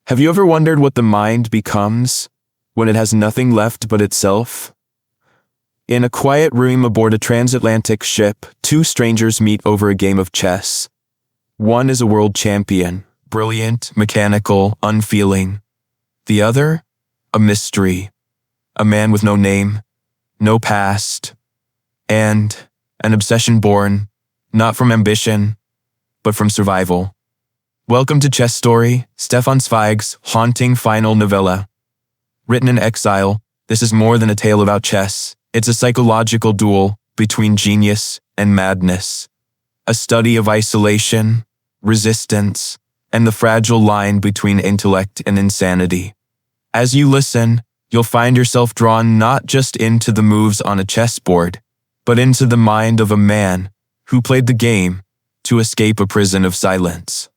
Have you ever wondered what the mind becomes when it has nothing left but itself? In a quiet room aboard a transatlantic ship, two strangers meet over a game of chess. One is a world champion, brilliant, mechanical, unfeeling. The other, a mystery, a man with no name, no past, and an obsession born, not from ambition, but from survival. Welcome to Chess Story, Stefan Zweig's haunting final novella. Written in exile, this is more than a tale about chess. It's a psychological duel between genius and madness, a study of isolation, resistance, and the fragile line between intellect and insanity. As you listen, you'll find yourself drawn not just into the moves on a chessboard, but into the mind of a man who played the game to escape a prison of silence.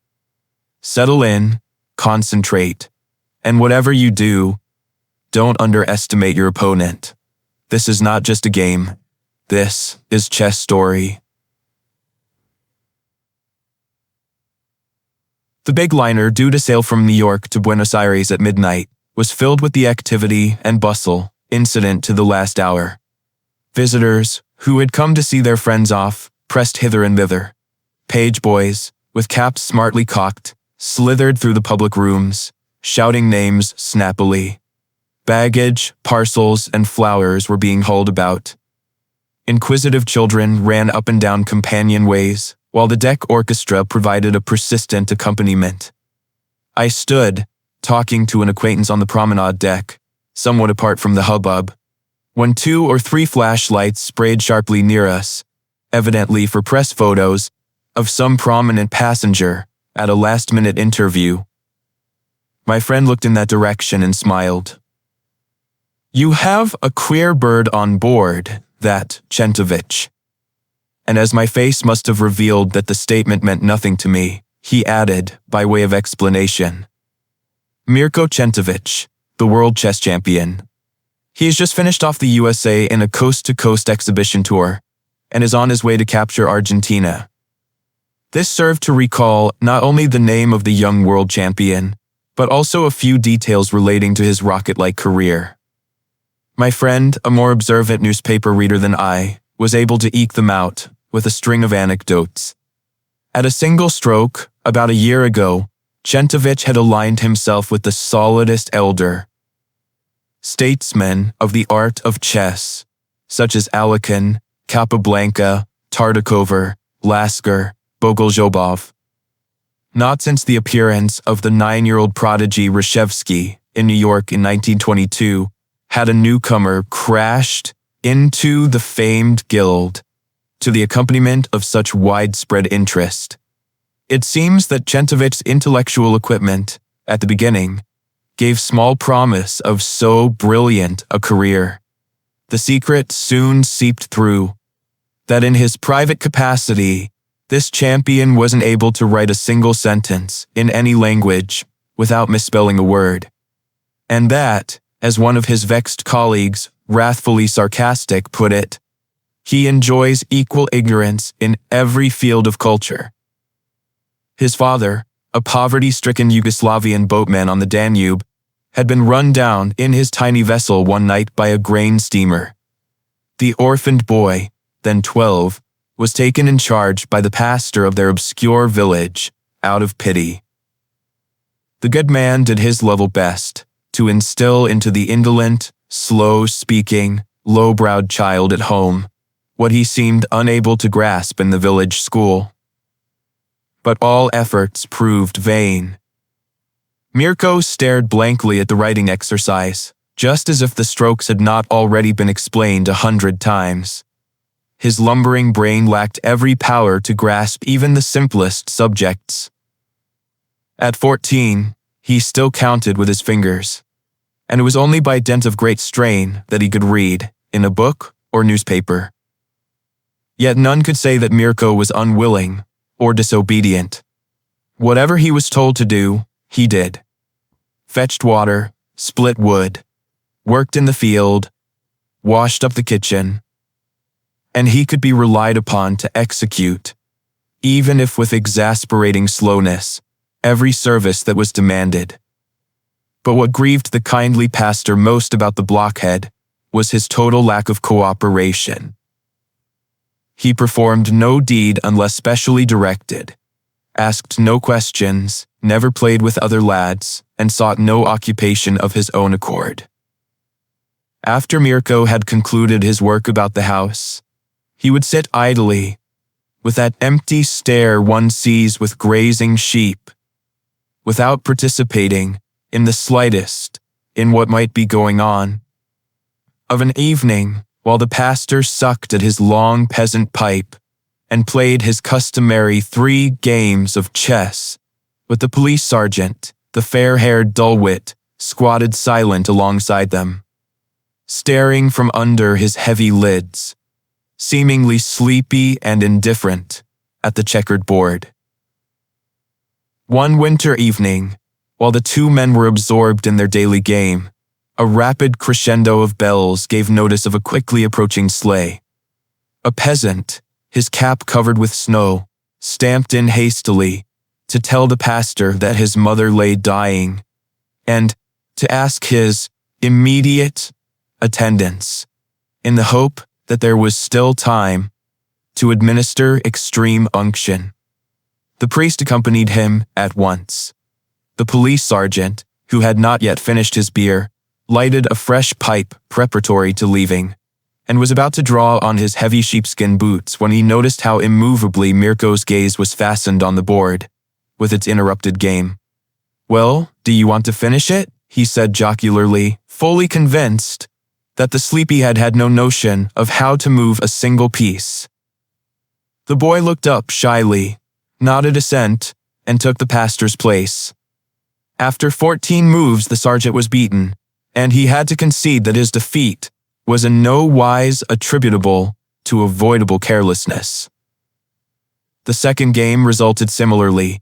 Settle in, concentrate, and whatever you do, don't underestimate your opponent. This is not just a game. This is Chess Story. The big liner due to sail from New York to Buenos Aires at midnight was filled with the activity and bustle incident to the last hour. Visitors, who had come to see their friends off, pressed hither and thither. Page boys, with caps smartly cocked, slithered through the public rooms, shouting names snappily. Baggage, parcels, and flowers were being hauled about. Inquisitive children ran up and down companionways, while the deck orchestra provided a persistent accompaniment. I stood, talking to an acquaintance on the promenade deck, somewhat apart from the hubbub, when 2 or 3 flashlights sprayed sharply near us, evidently for press photos of some prominent passenger at a last-minute interview. My friend looked in that direction and smiled. "You have a queer bird on board, that Czentovic." And as my face must have revealed that the statement meant nothing to me, he added, by way of explanation, "Mirko Czentovic, the world chess champion. He has just finished off the USA in a coast-to-coast exhibition tour, and is on his way to capture Argentina." This served to recall not only the name of the young world champion, but also a few details relating to his rocket-like career. My friend, a more observant newspaper reader than I, was able to eke them out with a string of anecdotes. At a single stroke, about a year ago, Czentovic had aligned himself with the solidest elder statesmen of the art of chess, such as Alekhine, Capablanca, Tartakover, Lasker, Bogoljubov. Not since the appearance of the 9-year-old prodigy Reshevsky in New York in 1922 had a newcomer crashed into the famed guild to the accompaniment of such widespread interest. It seems that Czentovic's intellectual equipment, at the beginning, gave small promise of so brilliant a career. The secret soon seeped through that in his private capacity, this champion wasn't able to write a single sentence in any language without misspelling a word. And that, as one of his vexed colleagues, wrathfully sarcastic, put it, he enjoys equal ignorance in every field of culture. His father, a poverty-stricken Yugoslavian boatman on the Danube, had been run down in his tiny vessel one night by a grain steamer. The orphaned boy, then 12, was taken in charge by the pastor of their obscure village, out of pity. The good man did his level best to instill into the indolent, slow-speaking, low-browed child at home what he seemed unable to grasp in the village school. But all efforts proved vain. Mirko stared blankly at the writing exercise, just as if the strokes had not already been explained 100 times. His lumbering brain lacked every power to grasp even the simplest subjects. At 14, he still counted with his fingers, and it was only by dint of great strain that he could read, in a book or newspaper. Yet none could say that Mirko was unwilling or disobedient. Whatever he was told to do, he did. Fetched water, split wood, worked in the field, washed up the kitchen, and he could be relied upon to execute, even if with exasperating slowness, every service that was demanded. But what grieved the kindly pastor most about the blockhead was his total lack of cooperation. He performed no deed unless specially directed, asked no questions, never played with other lads, and sought no occupation of his own accord. After Mirko had concluded his work about the house, he would sit idly, with that empty stare one sees with grazing sheep, without participating, in the slightest, in what might be going on. Of an evening, while the pastor sucked at his long peasant pipe and played his customary 3 games of chess, with the police sergeant, the fair-haired dullwit, squatted silent alongside them, staring from under his heavy lids, seemingly sleepy and indifferent, at the checkered board. One winter evening, while the 2 men were absorbed in their daily game, a rapid crescendo of bells gave notice of a quickly approaching sleigh. A peasant, his cap covered with snow, stamped in hastily to tell the pastor that his mother lay dying, and to ask his immediate attendance, in the hope that there was still time to administer extreme unction. The priest accompanied him at once. The police sergeant, who had not yet finished his beer, lighted a fresh pipe preparatory to leaving, and was about to draw on his heavy sheepskin boots when he noticed how immovably Mirko's gaze was fastened on the board, with its interrupted game. "Well, do you want to finish it?" he said jocularly, fully convinced that the sleepyhead had no notion of how to move a single piece. The boy looked up shyly, nodded assent, and took the pastor's place. After 14 moves, the sergeant was beaten, and he had to concede that his defeat was in no wise attributable to avoidable carelessness. The second game resulted similarly.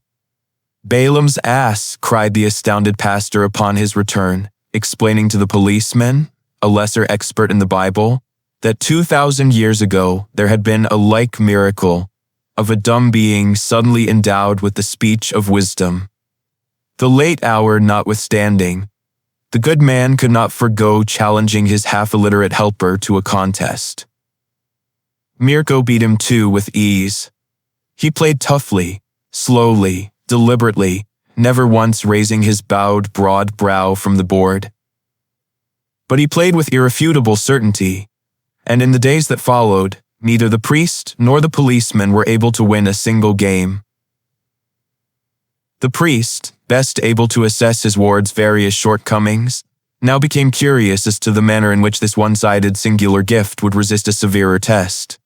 "Balaam's ass," cried the astounded pastor upon his return, explaining to the policeman, a lesser expert in the Bible, that 2,000 years ago there had been a like miracle of a dumb being suddenly endowed with the speech of wisdom. The late hour notwithstanding, the good man could not forgo challenging his half-illiterate helper to a contest. Mirko beat him too with ease. He played toughly, slowly, deliberately, never once raising his bowed broad brow from the board. But he played with irrefutable certainty, and in the days that followed, neither the priest nor the policeman were able to win a single game. The priest, best able to assess his ward's various shortcomings, now became curious as to the manner in which this one-sided singular gift would resist a severer test.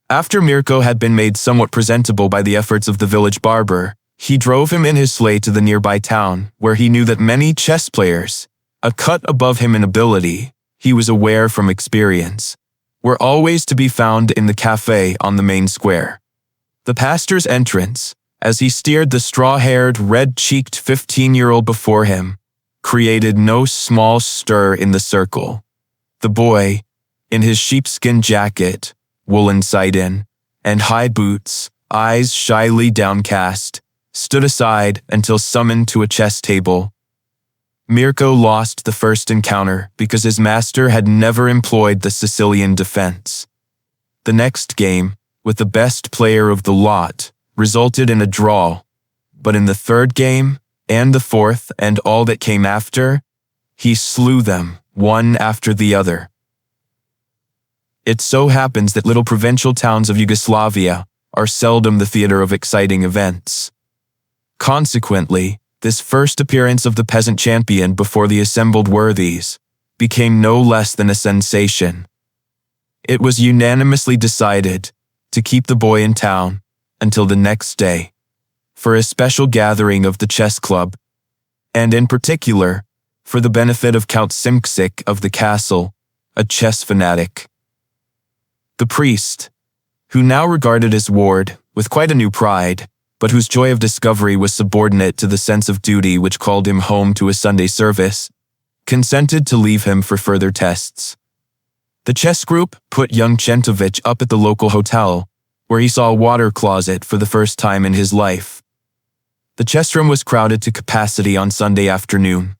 After Mirko had been made somewhat presentable by the efforts of the village barber, he drove him in his sleigh to the nearby town, where he knew that many chess players, a cut above him in ability, he was aware from experience, were always to be found in the cafe on the main square. The pastor's entrance, as he steered the straw-haired, red-cheeked 15-year-old before him, created no small stir in the circle. The boy, in his sheepskin jacket, woolen side-in, and high boots, eyes shyly downcast, stood aside until summoned to a chess table. Mirko lost the first encounter because his master had never employed the Sicilian defense. The next game, with the best player of the lot, resulted in a draw, but in the third game, and the fourth, and all that came after, he slew them, one after the other. It so happens that little provincial towns of Yugoslavia are seldom the theater of exciting events. Consequently, this first appearance of the peasant champion before the assembled worthies became no less than a sensation. It was unanimously decided to keep the boy in town until the next day, for a special gathering of the chess club, and in particular, for the benefit of Count Simksik of the castle, a chess fanatic. The priest, who now regarded his ward with quite a new pride, but whose joy of discovery was subordinate to the sense of duty which called him home to a Sunday service, consented to leave him for further tests. The chess group put young Czentovic up at the local hotel, where he saw a water closet for the first time in his life. The chess room was crowded to capacity on Sunday afternoon.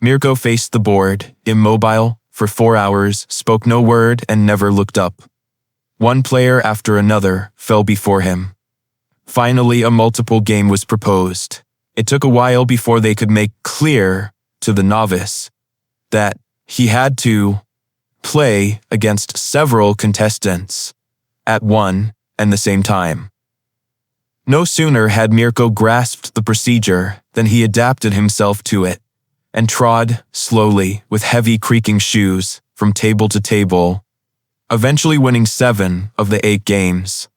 Mirko faced the board, immobile, for 4 hours, spoke no word, and never looked up. One player after another fell before him. Finally, a multiple game was proposed. It took a while before they could make clear to the novice that he had to play against several contestants at one and the same time. No sooner had Mirko grasped the procedure than he adapted himself to it and trod slowly with heavy creaking shoes from table to table, eventually winning 7 of the 8 games.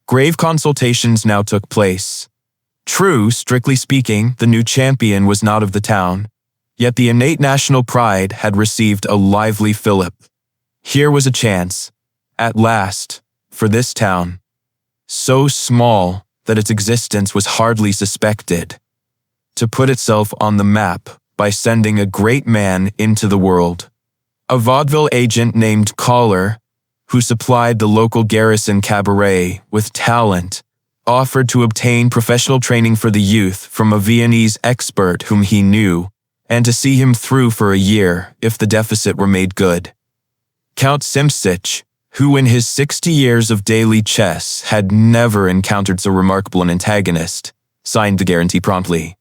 Grave consultations now took place. True, strictly speaking, the new champion was not of the town, yet the innate national pride had received a lively fillip. Here was a chance, at last, for this town, so small that its existence was hardly suspected, to put itself on the map by sending a great man into the world. A vaudeville agent named Collar, who supplied the local garrison cabaret with talent, offered to obtain professional training for the youth from a Viennese expert whom he knew, and to see him through for a year if the deficit were made good. Count Simsich, who in his 60 years of daily chess had never encountered so remarkable an antagonist, signed the guarantee promptly.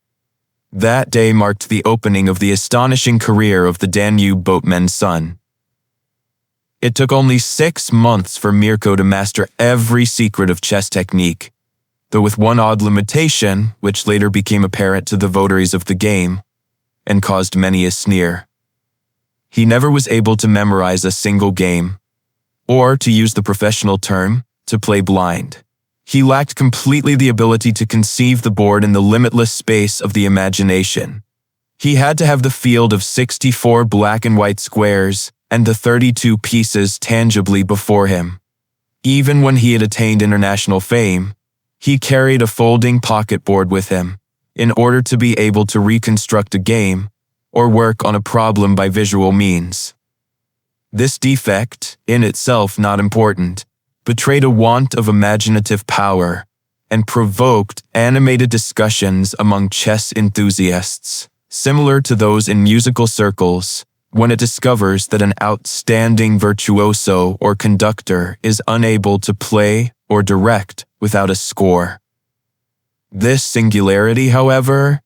That day marked the opening of the astonishing career of the Danube boatman's son. It took only 6 months for Mirko to master every secret of chess technique, though with one odd limitation, which later became apparent to the votaries of the game, and caused many a sneer. He never was able to memorize a single game, or, to use the professional term, to play blind. He lacked completely the ability to conceive the board in the limitless space of the imagination. He had to have the field of 64 black and white squares and the 32 pieces tangibly before him. Even when he had attained international fame, he carried a folding pocket board with him in order to be able to reconstruct a game or work on a problem by visual means. This defect, in itself not important, betrayed a want of imaginative power and provoked animated discussions among chess enthusiasts, similar to those in musical circles, when it discovers that an outstanding virtuoso or conductor is unable to play or direct without a score. This singularity, however,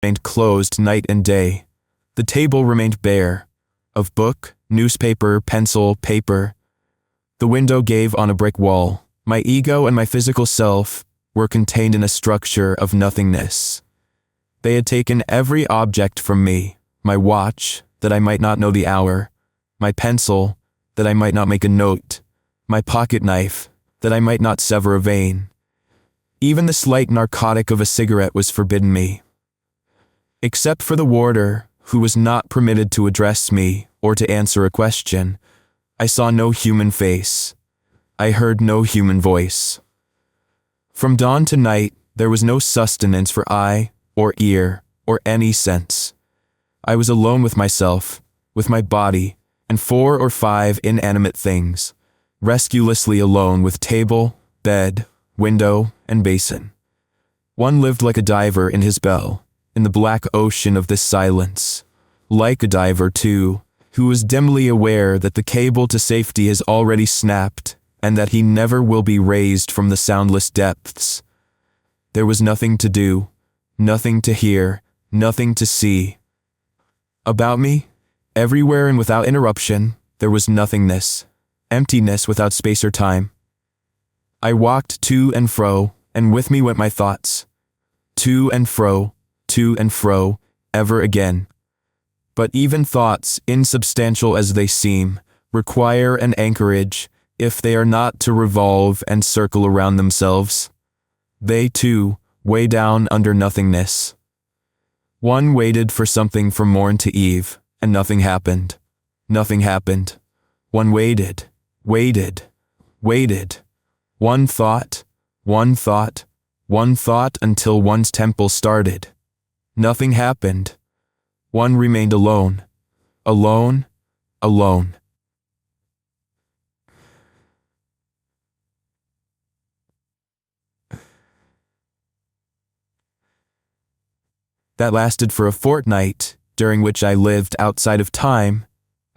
remained closed night and day. The table remained bare, of book, newspaper, pencil, paper. The window gave on a brick wall. My ego and my physical self were contained in a structure of nothingness. They had taken every object from me, my watch, that I might not know the hour, my pencil, that I might not make a note, my pocket knife, that I might not sever a vein. Even the slight narcotic of a cigarette was forbidden me. Except for the warder, who was not permitted to address me or to answer a question, I saw no human face. I heard no human voice. From dawn to night, there was no sustenance for eye or ear or any sense. I was alone with myself, with my body, and 4 or 5 inanimate things, rescuelessly alone with table, bed, window, and basin. One lived like a diver in his bell, in the black ocean of this silence, like a diver, too, who was dimly aware that the cable to safety has already snapped and that he never will be raised from the soundless depths. There was nothing to do, nothing to hear, nothing to see. About me, everywhere and without interruption, there was nothingness, emptiness without space or time. I walked to and fro, and with me went my thoughts. To and fro, ever again. But even thoughts, insubstantial as they seem, require an anchorage if they are not to revolve and circle around themselves. They, too, weigh down under nothingness. One waited for something from morn to eve, and nothing happened. Nothing happened. One waited. One thought until one's temple started. Nothing happened. One remained alone. Alone. That lasted for a fortnight, during which I lived outside of time,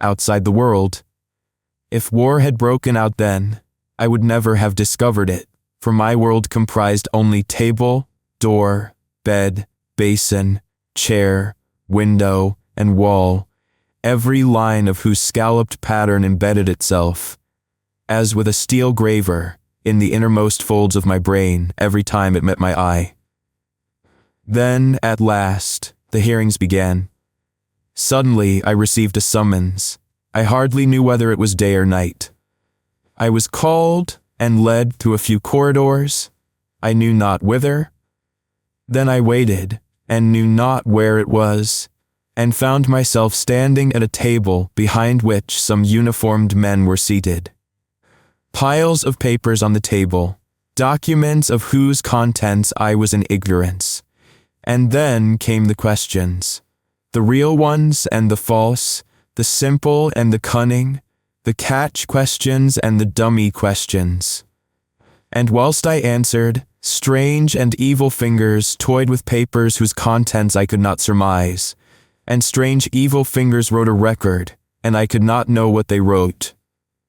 outside the world. If war had broken out then, I would never have discovered it, for my world comprised only table, door, bed, basin, chair, window, and wall, every line of whose scalloped pattern embedded itself, as with a steel graver, in the innermost folds of my brain every time it met my eye. Then, at last, the hearings began. Suddenly, I received a summons. I hardly knew whether it was day or night. I was called and led through a few corridors. I knew not whither. Then I waited, and knew not where it was, and found myself standing at a table behind which some uniformed men were seated. Piles of papers on the table, documents of whose contents I was in ignorance. And then came the questions, the real ones and the false, the simple and the cunning, the catch questions and the dummy questions. And whilst I answered, strange and evil fingers toyed with papers whose contents I could not surmise, and strange evil fingers wrote a record, and I could not know what they wrote.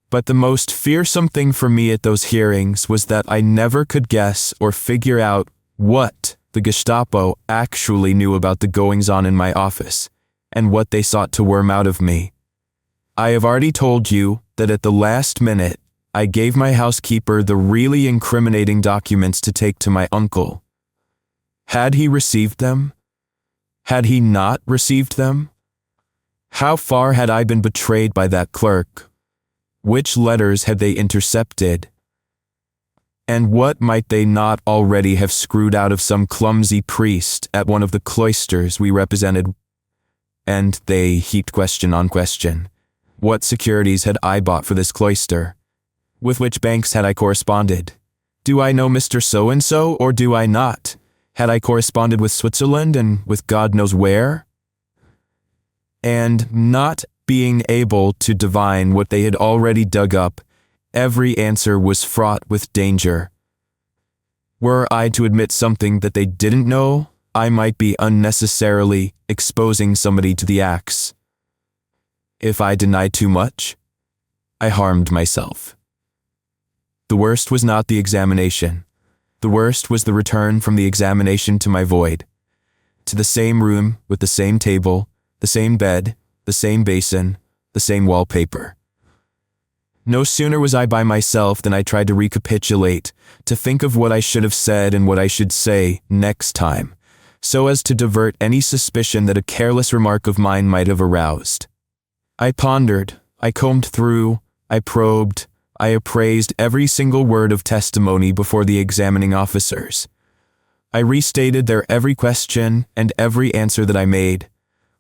But the most fearsome thing for me at those hearings was that I never could guess or figure out what the Gestapo actually knew about the goings-on in my office, and what they sought to worm out of me. I have already told you that at the last minute, I gave my housekeeper the really incriminating documents to take to my uncle. Had he received them? Had he not received them? How far had I been betrayed by that clerk? Which letters had they intercepted? And what might they not already have screwed out of some clumsy priest at one of the cloisters we represented? And they heaped question on question. What securities had I bought for this cloister? With which banks had I corresponded? Do I know Mr. So-and-so, or do I not? Had I corresponded with Switzerland and with God knows where? And not being able to divine what they had already dug up, every answer was fraught with danger. Were I to admit something that they didn't know, I might be unnecessarily exposing somebody to the axe. If I denied too much, I harmed myself. The worst was not the examination. The worst was the return from the examination to my void. to the same room with the same table, the same bed, the same basin, the same wallpaper. No sooner was I by myself than I tried to recapitulate, to think of what I should have said and what I should say next time, so as to divert any suspicion that a careless remark of mine might have aroused. I pondered, I combed through, I probed, I appraised every single word of testimony before the examining officers. I restated their every question and every answer that I made.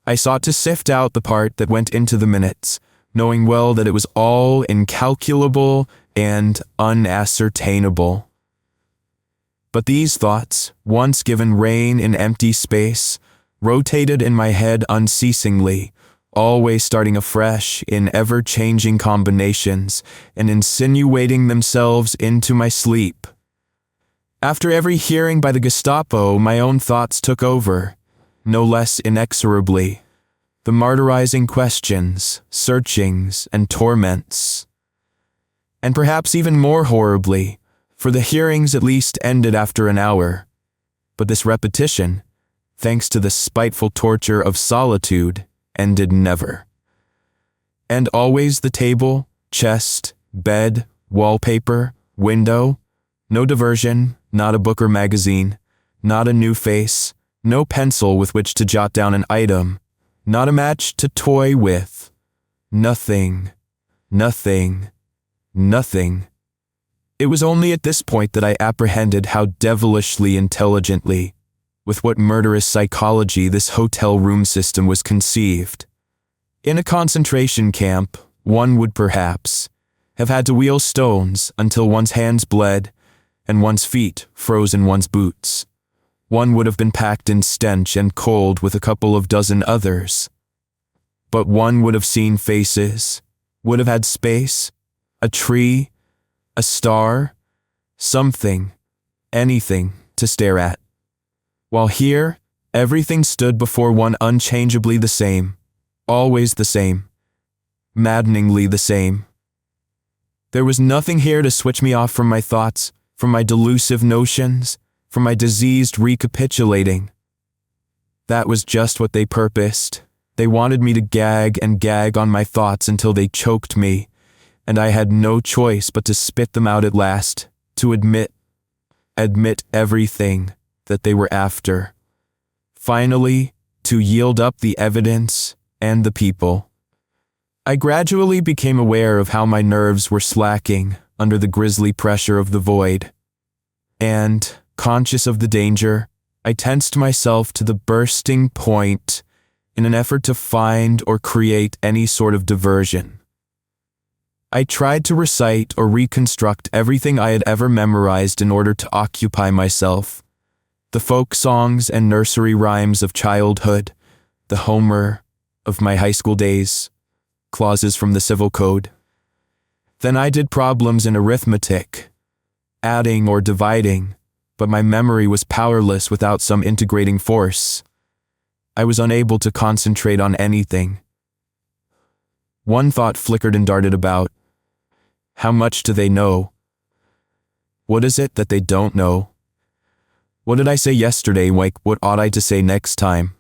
I sought to sift out the part that went into the minutes, knowing well that it was all incalculable and unascertainable. But these thoughts, once given rein in empty space, rotated in my head unceasingly, always starting afresh in ever-changing combinations and insinuating themselves into my sleep. After every hearing by the Gestapo, my own thoughts took over, no less inexorably. The martyrizing questions, searchings, and torments. And perhaps even more horribly, for the hearings at least ended after an hour. But this repetition, thanks to the spiteful torture of solitude, ended never. And always the table, chest, bed, wallpaper, window, no diversion, not a book or magazine, not a new face, no pencil with which to jot down an item, not a match to toy with. Nothing, nothing, nothing. It was only at this point that I apprehended how devilishly intelligently, with what murderous psychology this hotel room system was conceived. In a concentration camp, one would perhaps have had to wheel stones until one's hands bled and one's feet froze in one's boots. One would have been packed in stench and cold with a couple of dozen others. But one would have seen faces, would have had space, a tree, a star, something, anything to stare at. While here, everything stood before one unchangeably the same, always the same, maddeningly the same. There was nothing here to switch me off from my thoughts, from my delusive notions, from my diseased recapitulating. That was just what they purposed. They wanted me to gag and gag on my thoughts until they choked me, and I had no choice but to spit them out at last, to admit everything that they were after. Finally, to yield up the evidence and the people. I gradually became aware of how my nerves were slacking under the grisly pressure of the void, and, conscious of the danger, I tensed myself to the bursting point in an effort to find or create any sort of diversion. I tried to recite or reconstruct everything I had ever memorized in order to occupy myself. The folk songs and nursery rhymes of childhood, the Homer of my high school days, clauses from the Civil Code. Then I did problems in arithmetic, adding or dividing, but my memory was powerless without some integrating force. I was unable to concentrate on anything. One thought flickered and darted about. How much do they know? What is it that they don't know? What did I say yesterday, like what ought I to say next time?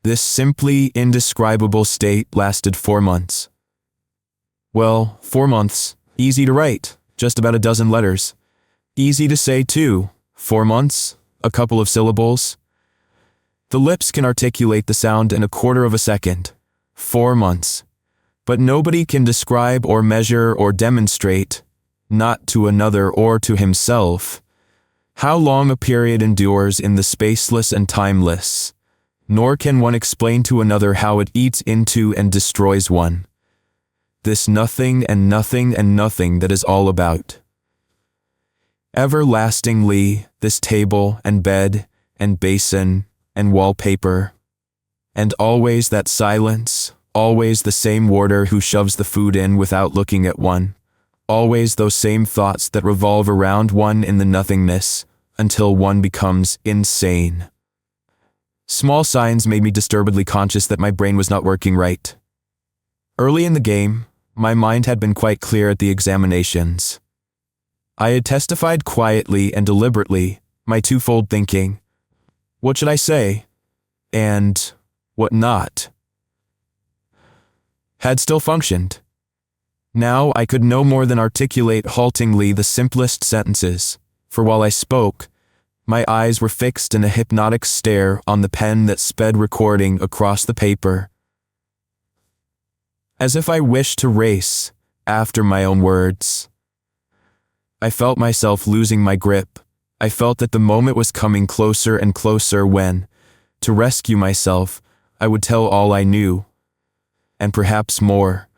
This simply indescribable state lasted 4 months. Well, 4 months, easy to write, just about a dozen letters. Easy to say too, 4 months, a couple of syllables. The lips can articulate the sound in a quarter of a second, 4 months. But nobody can describe or measure or demonstrate, not to another or to himself, how long a period endures in the spaceless and timeless, nor can one explain to another how it eats into and destroys one. This nothing and nothing and nothing that is all about. Everlastingly, this table and bed and basin and wallpaper, and always that silence, always the same warder who shoves the food in without looking at one, always those same thoughts that revolve around one in the nothingness until one becomes insane. Small signs made me disturbedly conscious that my brain was not working right. Early in the game, my mind had been quite clear at the examinations. I had testified quietly and deliberately, my twofold thinking. What should I say? And what not? Had still functioned. Now I could no more than articulate haltingly the simplest sentences, for while I spoke, my eyes were fixed in a hypnotic stare on the pen that sped recording across the paper, as if I wished to race after my own words. I felt myself losing my grip. I felt that the moment was coming closer and closer when, to rescue myself, I would tell all I knew, and perhaps more,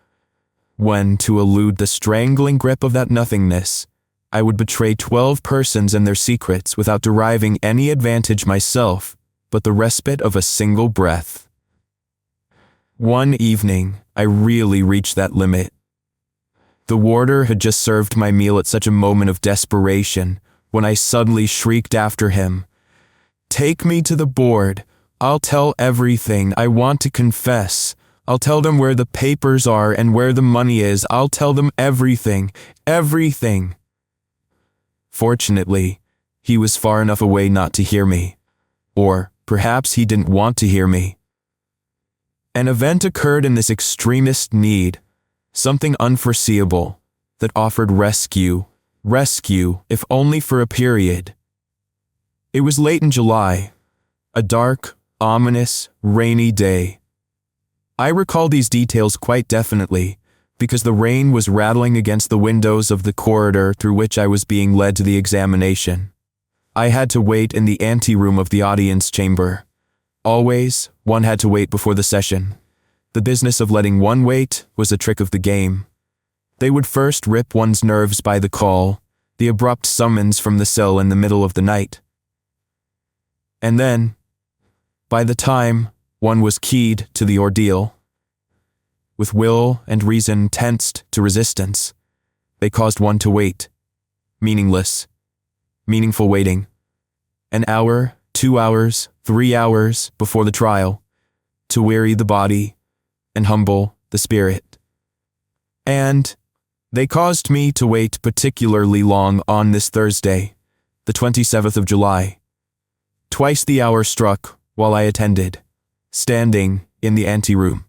when, to elude the strangling grip of that nothingness, I would betray 12 persons and their secrets without deriving any advantage myself but the respite of a single breath. One evening, I really reached that limit. The warder had just served my meal at such a moment of desperation when I suddenly shrieked after him, "Take me to the board. I'll tell everything. I want to confess. I'll tell them where the papers are and where the money is. I'll tell them everything. Everything." Fortunately, he was far enough away not to hear me. Or perhaps he didn't want to hear me. An event occurred in this extremist need, something unforeseeable, that offered rescue, if only for a period. It was late in July, a dark, ominous, rainy day. I recall these details quite definitely, because the rain was rattling against the windows of the corridor through which I was being led to the examination. I had to wait in the anteroom of the audience chamber. Always, one had to wait before the session. The business of letting one wait was a trick of the game. They would first rip one's nerves by the call, the abrupt summons from the cell in the middle of the night. And then, by the time one was keyed to the ordeal, with will and reason tensed to resistance, they caused one to wait. Meaningless, meaningful waiting. An hour, 2 hours, 3 hours before the trial, to weary the body and humble the spirit. And they caused me to wait particularly long on this Thursday, the 27th of July. Twice the hour struck while I attended, standing in the anteroom.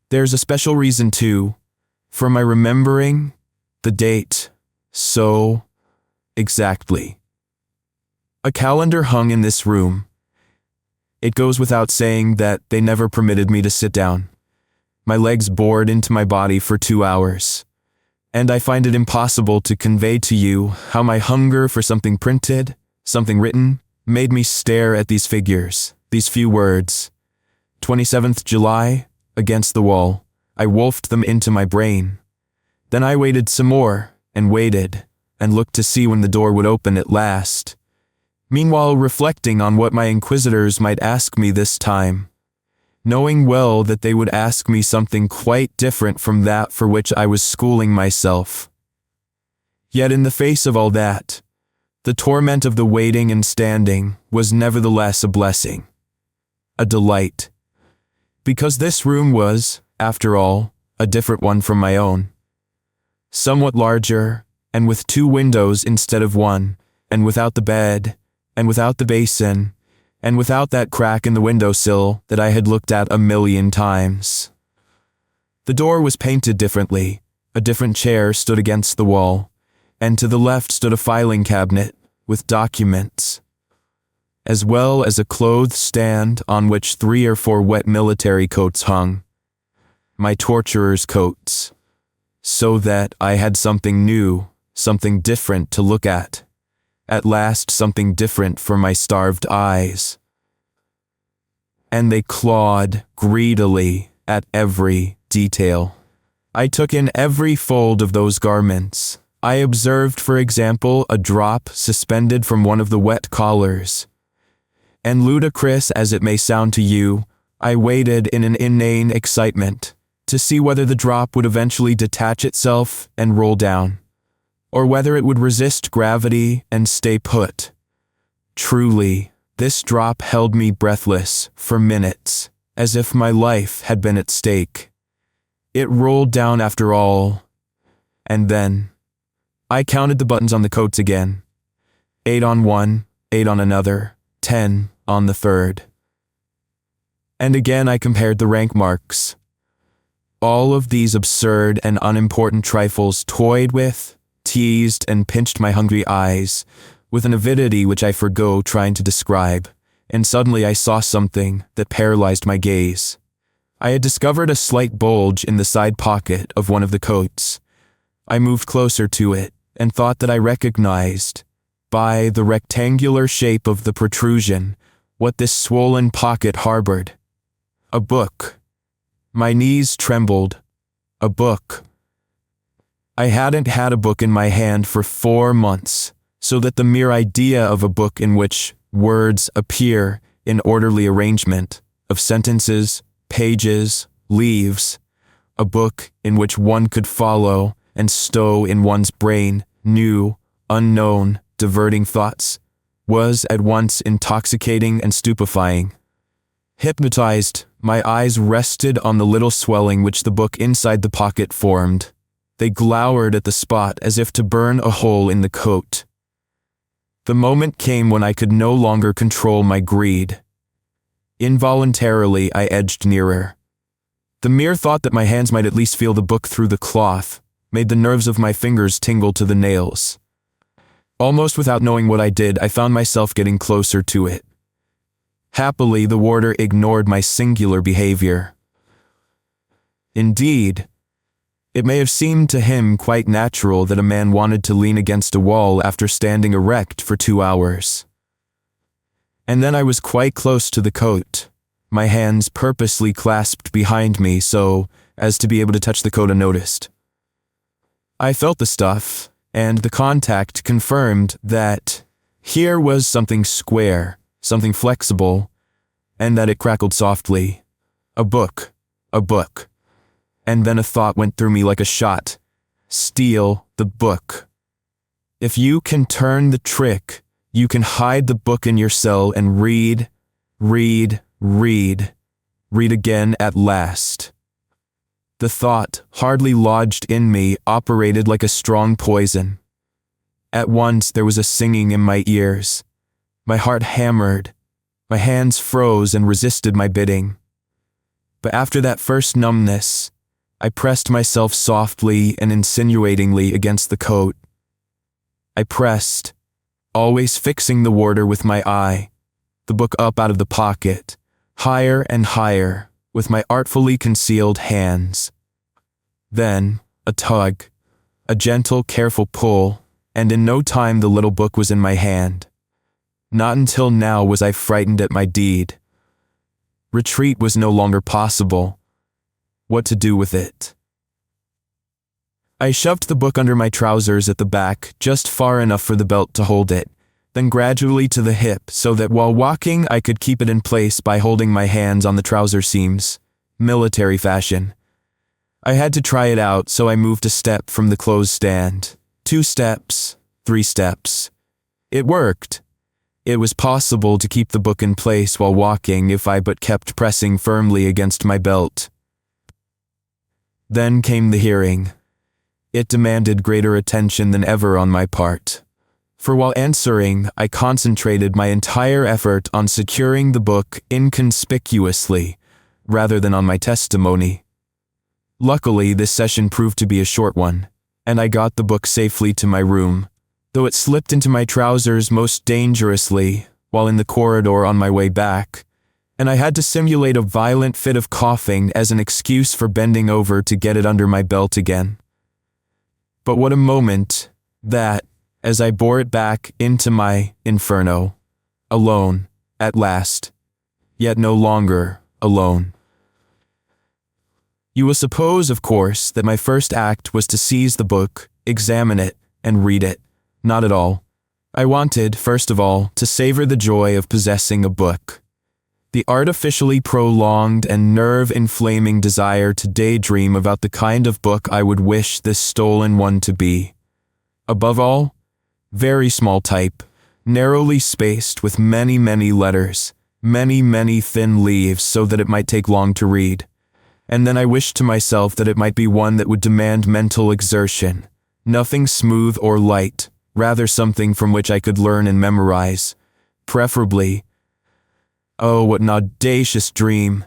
There's a special reason, too, for my remembering the date so exactly. A calendar hung in this room. It goes without saying that they never permitted me to sit down. My legs bored into my body for 2 hours, and I find it impossible to convey to you how my hunger for something printed, something written, made me stare at these figures, these few words. 27th July, against the wall. I wolfed them into my brain. Then I waited some more, and waited, and looked to see when the door would open at last. Meanwhile, reflecting on what my inquisitors might ask me this time, knowing well that they would ask me something quite different from that for which I was schooling myself. Yet in the face of all that, the torment of the waiting and standing was nevertheless a blessing, a delight, because this room was, after all, a different one from my own. Somewhat larger, and with 2 windows instead of 1, and without the bed, and without the basin, and without that crack in the windowsill that I had looked at 1,000,000 times. The door was painted differently. A different chair stood against the wall, and to the left stood a filing cabinet with documents, as well as a clothes stand on which 3 or 4 wet military coats hung, my torturer's coats, so that I had something new, something different to look at last something different for my starved eyes. And they clawed greedily at every detail. I took in every fold of those garments. I observed, for example, a drop suspended from one of the wet collars. And ludicrous as it may sound to you, I waited in an inane excitement to see whether the drop would eventually detach itself and roll down, or whether it would resist gravity and stay put. Truly, this drop held me breathless for minutes, as if my life had been at stake. It rolled down after all, and then I counted the buttons on the coats again. 8 on one, 8 on another, 10, on the third. And again I compared the rank marks. All of these absurd and unimportant trifles toyed with, teased, and pinched my hungry eyes with an avidity which I forgo trying to describe, and suddenly I saw something that paralyzed my gaze. I had discovered a slight bulge in the side pocket of one of the coats. I moved closer to it and thought that I recognized, by the rectangular shape of the protrusion, what this swollen pocket harbored. A book. My knees trembled. A book. I hadn't had a book in my hand for 4 months, so that the mere idea of a book in which words appear in orderly arrangement of sentences, pages, leaves, a book in which one could follow and stow in one's brain new, unknown, diverting thoughts, was at once intoxicating and stupefying. Hypnotized, my eyes rested on the little swelling which the book inside the pocket formed. They glowered at the spot as if to burn a hole in the coat. The moment came when I could no longer control my greed. Involuntarily, I edged nearer. The mere thought that my hands might at least feel the book through the cloth made the nerves of my fingers tingle to the nails. Almost without knowing what I did, I found myself getting closer to it. Happily, the warder ignored my singular behavior. Indeed, it may have seemed to him quite natural that a man wanted to lean against a wall after standing erect for 2 hours. And then I was quite close to the coat, my hands purposely clasped behind me so as to be able to touch the coat unnoticed. I felt the stuff, and the contact confirmed that here was something square, something flexible, and that it crackled softly. A book. A book. And then a thought went through me like a shot. Steal the book. If you can turn the trick, you can hide the book in your cell and read again at last. The thought, hardly lodged in me, operated like a strong poison. At once there was a singing in my ears. My heart hammered. My hands froze and resisted my bidding. But after that first numbness, I pressed myself softly and insinuatingly against the coat. I pressed, always fixing the warder with my eye, the book up out of the pocket, higher and higher, with my artfully concealed hands. Then, a tug, a gentle, careful pull, and in no time the little book was in my hand. Not until now was I frightened at my deed. Retreat was no longer possible. What to do with it? I shoved the book under my trousers at the back, just far enough for the belt to hold it, then gradually to the hip so that while walking I could keep it in place by holding my hands on the trouser seams, military fashion. I had to try it out, so I moved a step from the clothes stand, 2 steps, 3 steps. It worked. It was possible to keep the book in place while walking if I but kept pressing firmly against my belt. Then came the hearing. It demanded greater attention than ever on my part. For while answering, I concentrated my entire effort on securing the book inconspicuously, rather than on my testimony. Luckily, this session proved to be a short one, and I got the book safely to my room, though it slipped into my trousers most dangerously while in the corridor on my way back, and I had to simulate a violent fit of coughing as an excuse for bending over to get it under my belt again. But what a moment that, as I bore it back into my inferno, alone, at last, yet no longer alone. You will suppose, of course, that my first act was to seize the book, examine it, and read it. Not at all. I wanted, first of all, to savor the joy of possessing a book. The artificially prolonged and nerve-inflaming desire to daydream about the kind of book I would wish this stolen one to be. Above all, very small type, narrowly spaced with many, many letters, many thin leaves so that it might take long to read. And then I wished to myself that it might be one that would demand mental exertion, nothing smooth or light, rather something from which I could learn and memorize, preferably Oh, what an audacious dream.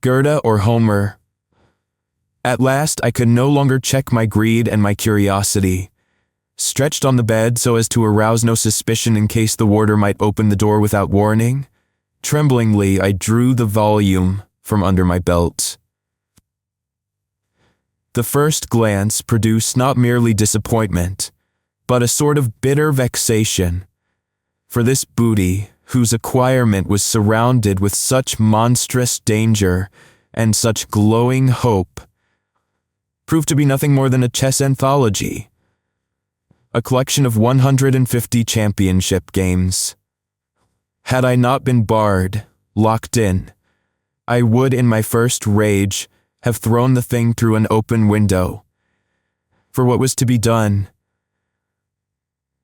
Goethe or Homer? At last I could no longer check my greed and my curiosity. Stretched on the bed so as to arouse no suspicion in case the warder might open the door without warning, tremblingly I drew the volume from under my belt. The first glance produced not merely disappointment, but a sort of bitter vexation. For this booty, whose acquirement was surrounded with such monstrous danger and such glowing hope, proved to be nothing more than a chess anthology, a collection of 150 championship games. Had I not been barred, locked in, I would in my first rage have thrown the thing through an open window. For what was to be done?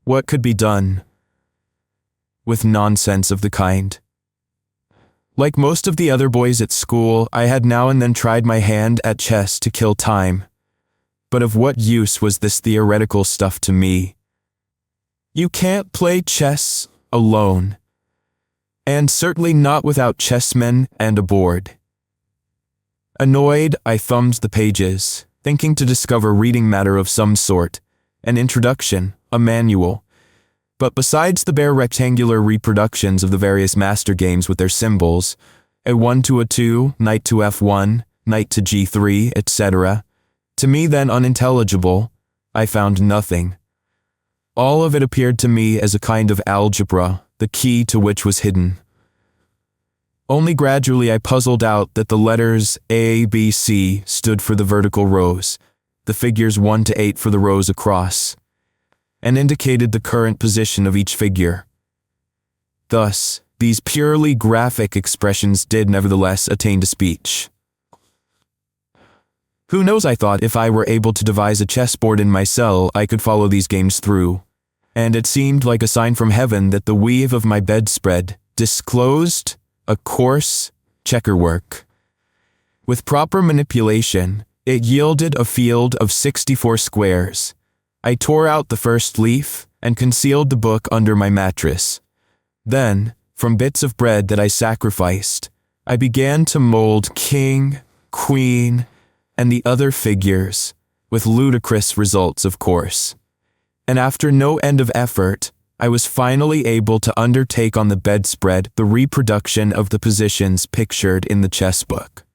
What could be done with nonsense of the kind? Like most of the other boys at school, I had now and then tried my hand at chess to kill time. But of what use was this theoretical stuff to me? You can't play chess alone, and certainly not without chessmen and a board. Annoyed, I thumbed the pages, thinking to discover reading matter of some sort, an introduction, a manual. But besides the bare rectangular reproductions of the various master games with their symbols, a 1 to a 2, knight to f1, knight to g3, etc., to me then unintelligible, I found nothing. All of it appeared to me as a kind of algebra, the key to which was hidden. Only gradually I puzzled out that the letters A, B, C stood for the vertical rows, the figures 1 to 8 for the rows across, and indicated the current position of each figure. Thus, these purely graphic expressions did nevertheless attain to speech. Who knows, I thought, if I were able to devise a chessboard in my cell, I could follow these games through, and it seemed like a sign from heaven that the weave of my bedspread disclosed a coarse checkerwork. With proper manipulation, it yielded a field of 64 squares. I tore out the first leaf and concealed the book under my mattress. Then, from bits of bread that I sacrificed, I began to mold king, queen, and the other figures, with ludicrous results, of course. And after no end of effort, I was finally able to undertake on the bedspread the reproduction of the positions pictured in the chess book.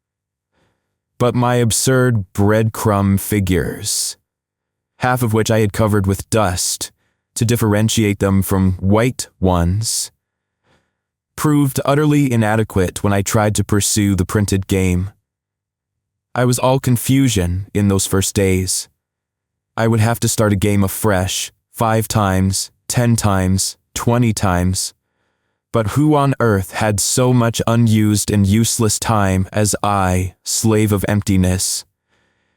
But my absurd breadcrumb figures, half of which I had covered with dust to differentiate them from white ones, proved utterly inadequate when I tried to pursue the printed game. I was all confusion in those first days. I would have to start a game afresh, 5 times, 10 times, 20 times. But who on earth had so much unused and useless time as I, slave of emptiness,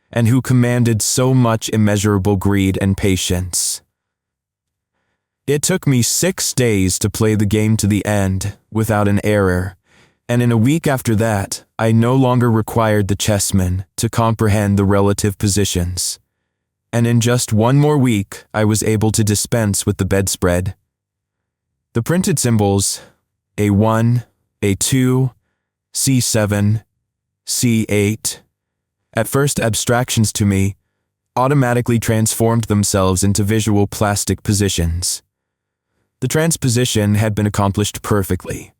and who commanded so much immeasurable greed and patience? It took me 6 days to play the game to the end, without an error, and in a week after that, I no longer required the chessman to comprehend the relative positions. And in just 1 more week, I was able to dispense with the bedspread. The printed symbols, A1, A2, C7, C8, at first abstractions to me, automatically transformed themselves into visual plastic positions. The transposition had been accomplished perfectly.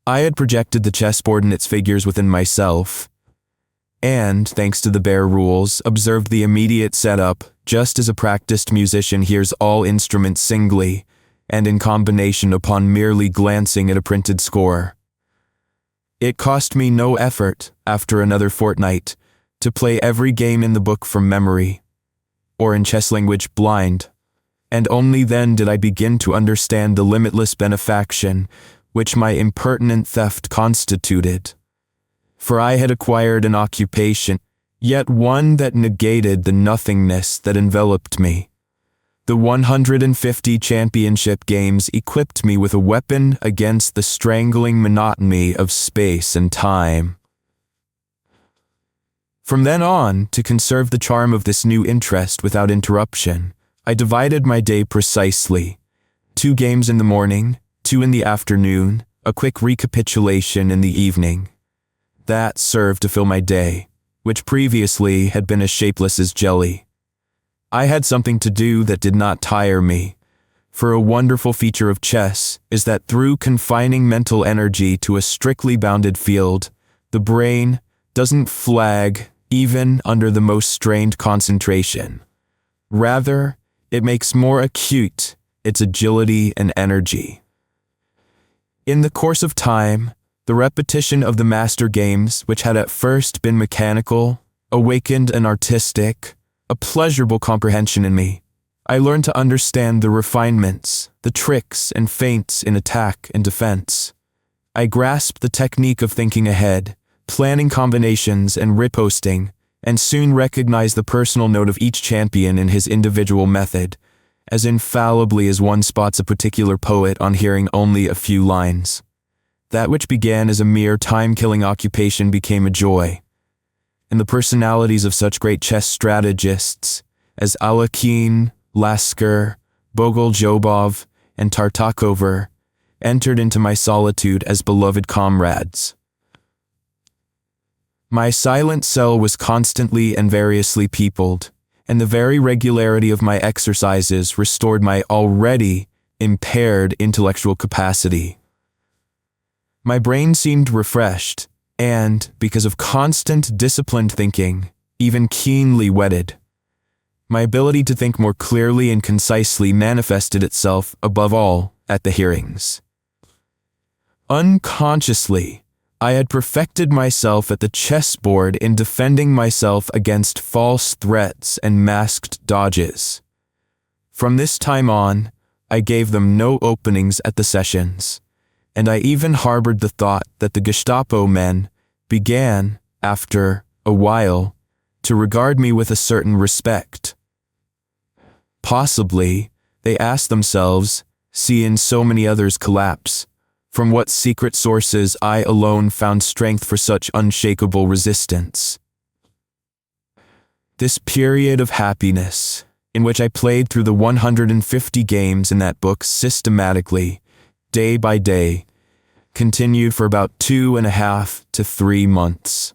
I had projected the chessboard and its figures within myself, and, thanks to the bare rules, observed the immediate setup, just as a practiced musician hears all instruments singly and in combination upon merely glancing at a printed score. It cost me no effort, after another fortnight, to play every game in the book from memory, or in chess language blind, and only then did I begin to understand the limitless benefaction which my impertinent theft constituted. For I had acquired an occupation, yet one that negated the nothingness that enveloped me. The 150 championship games equipped me with a weapon against the strangling monotony of space and time. From then on, to conserve the charm of this new interest without interruption, I divided my day precisely. 2 games in the morning, 2 in the afternoon, a quick recapitulation in the evening. That served to fill my day, which previously had been as shapeless as jelly. I had something to do that did not tire me, for a wonderful feature of chess is that through confining mental energy to a strictly bounded field, the brain doesn't flag even under the most strained concentration. Rather, it makes more acute its agility and energy. In the course of time, the repetition of the master games, which had at first been mechanical, awakened an artistic, a pleasurable comprehension in me. I learned to understand the refinements, the tricks and feints in attack and defense. I grasped the technique of thinking ahead, planning combinations and riposting, and soon recognized the personal note of each champion in his individual method, as infallibly as one spots a particular poet on hearing only a few lines. That which began as a mere time-killing occupation became a joy, and the personalities of such great chess strategists as Alekhine, Lasker, Bogoljubov, and Tartakover entered into my solitude as beloved comrades. My silent cell was constantly and variously peopled, and the very regularity of my exercises restored my already impaired intellectual capacity. My brain seemed refreshed, and, because of constant disciplined thinking, even keenly whetted. My ability to think more clearly and concisely manifested itself, above all, at the hearings. Unconsciously, I had perfected myself at the chessboard in defending myself against false threats and masked dodges. From this time on, I gave them no openings at the sessions, and I even harbored the thought that the Gestapo men began, after a while, to regard me with a certain respect. Possibly, they asked themselves, seeing so many others collapse, from what secret sources I alone found strength for such unshakable resistance. This period of happiness, in which I played through the 150 games in that book systematically, day by day, continued for about 2.5 to 3 months.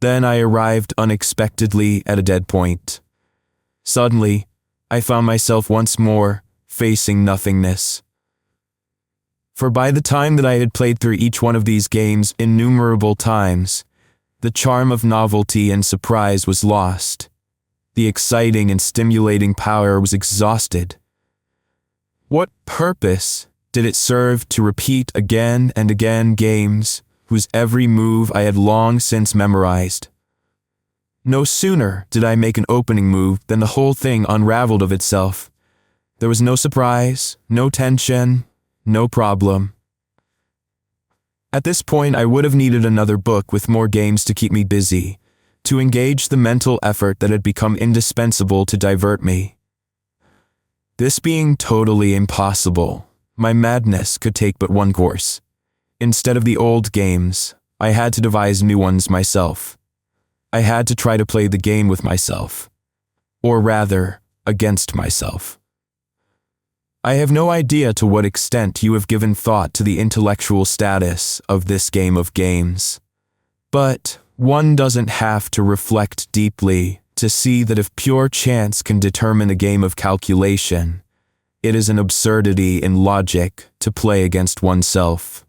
Then I arrived unexpectedly at a dead point. Suddenly, I found myself once more facing nothingness. For by the time that I had played through each one of these games innumerable times, the charm of novelty and surprise was lost. The exciting and stimulating power was exhausted. What purpose did it serve to repeat again and again games whose every move I had long since memorized? No sooner did I make an opening move than the whole thing unraveled of itself. There was no surprise, no tension, no problem. At this point, I would have needed another book with more games to keep me busy, to engage the mental effort that had become indispensable to divert me. This being totally impossible, my madness could take but one course. Instead of the old games, I had to devise new ones myself. I had to try to play the game with myself, or rather, against myself. I have no idea to what extent you have given thought to the intellectual status of this game of games, but one doesn't have to reflect deeply to see that if pure chance can determine a game of calculation, it is an absurdity in logic to play against oneself.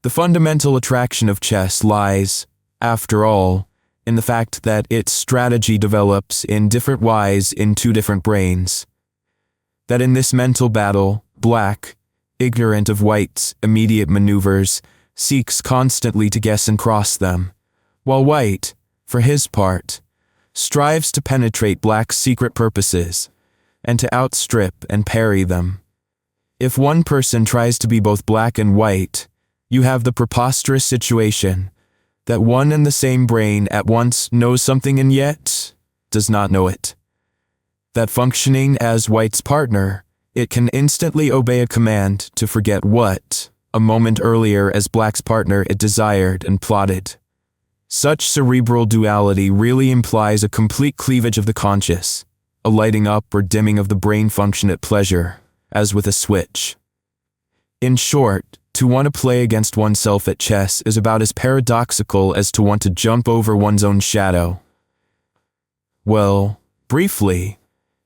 The fundamental attraction of chess lies, after all, in the fact that its strategy develops in different wise in two different brains. That in this mental battle, black, ignorant of white's immediate maneuvers, seeks constantly to guess and cross them, while white, for his part, strives to penetrate black's secret purposes, and to outstrip and parry them. If one person tries to be both black and white, you have the preposterous situation that one and the same brain at once knows something and yet does not know it. That functioning as white's partner, it can instantly obey a command to forget what, a moment earlier as black's partner it desired and plotted. Such cerebral duality really implies a complete cleavage of the conscious, a lighting up or dimming of the brain function at pleasure, as with a switch. In short, to want to play against oneself at chess is about as paradoxical as to want to jump over one's own shadow. Well, briefly,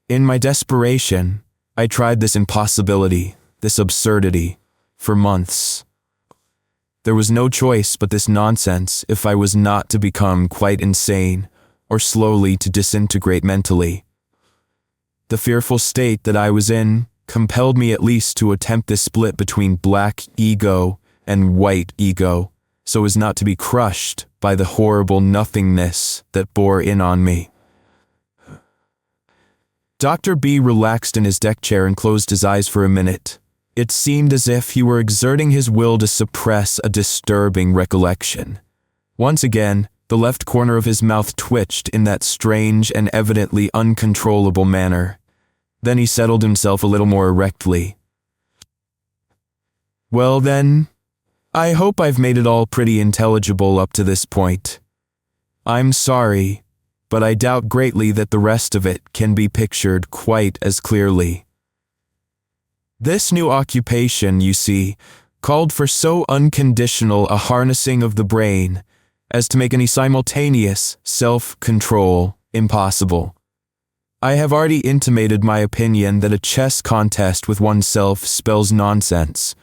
in my desperation, I tried this impossibility, this absurdity, for months. There was no choice but this nonsense if I was not to become quite insane or slowly to disintegrate mentally. The fearful state that I was in compelled me at least to attempt this split between black ego and white ego so as not to be crushed by the horrible nothingness that bore in on me. Dr. B relaxed in his deck chair and closed his eyes for a minute. It seemed as if he were exerting his will to suppress a disturbing recollection. Once again, the left corner of his mouth twitched in that strange and evidently uncontrollable manner. Then he settled himself a little more erectly. Well then, I hope I've made it all pretty intelligible up to this point. I'm sorry, but I doubt greatly that the rest of it can be pictured quite as clearly. This new occupation, you see, called for so unconditional a harnessing of the brain as to make any simultaneous self-control impossible. I have already intimated my opinion that a chess contest with oneself spells nonsense,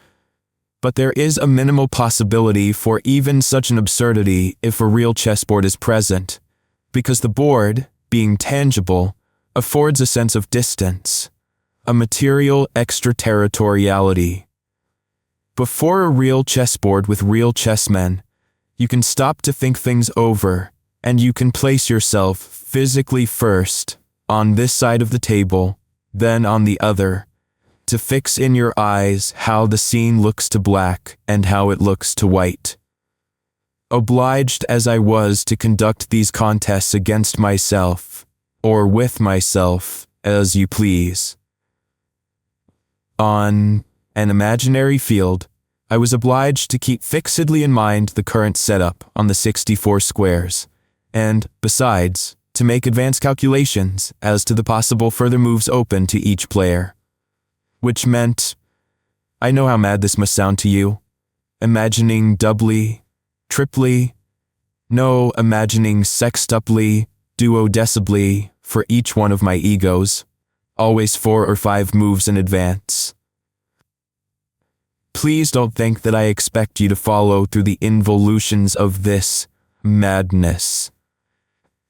but there is a minimal possibility for even such an absurdity if a real chessboard is present, because the board, being tangible, affords a sense of distance, a material extraterritoriality. Before a real chessboard with real chessmen, you can stop to think things over, and you can place yourself physically first, on this side of the table, then on the other, to fix in your eyes how the scene looks to black and how it looks to white. Obliged as I was to conduct these contests against myself, or with myself, as you please. On an imaginary field, I was obliged to keep fixedly in mind the current setup on the 64 squares, and, besides, to make advanced calculations as to the possible further moves open to each player. Which meant, I know how mad this must sound to you, imagining doubly, triply, no, imagining sextuply, duodecibly for each one of my egos, always 4 or 5 moves in advance. Please don't think that I expect you to follow through the involutions of this madness.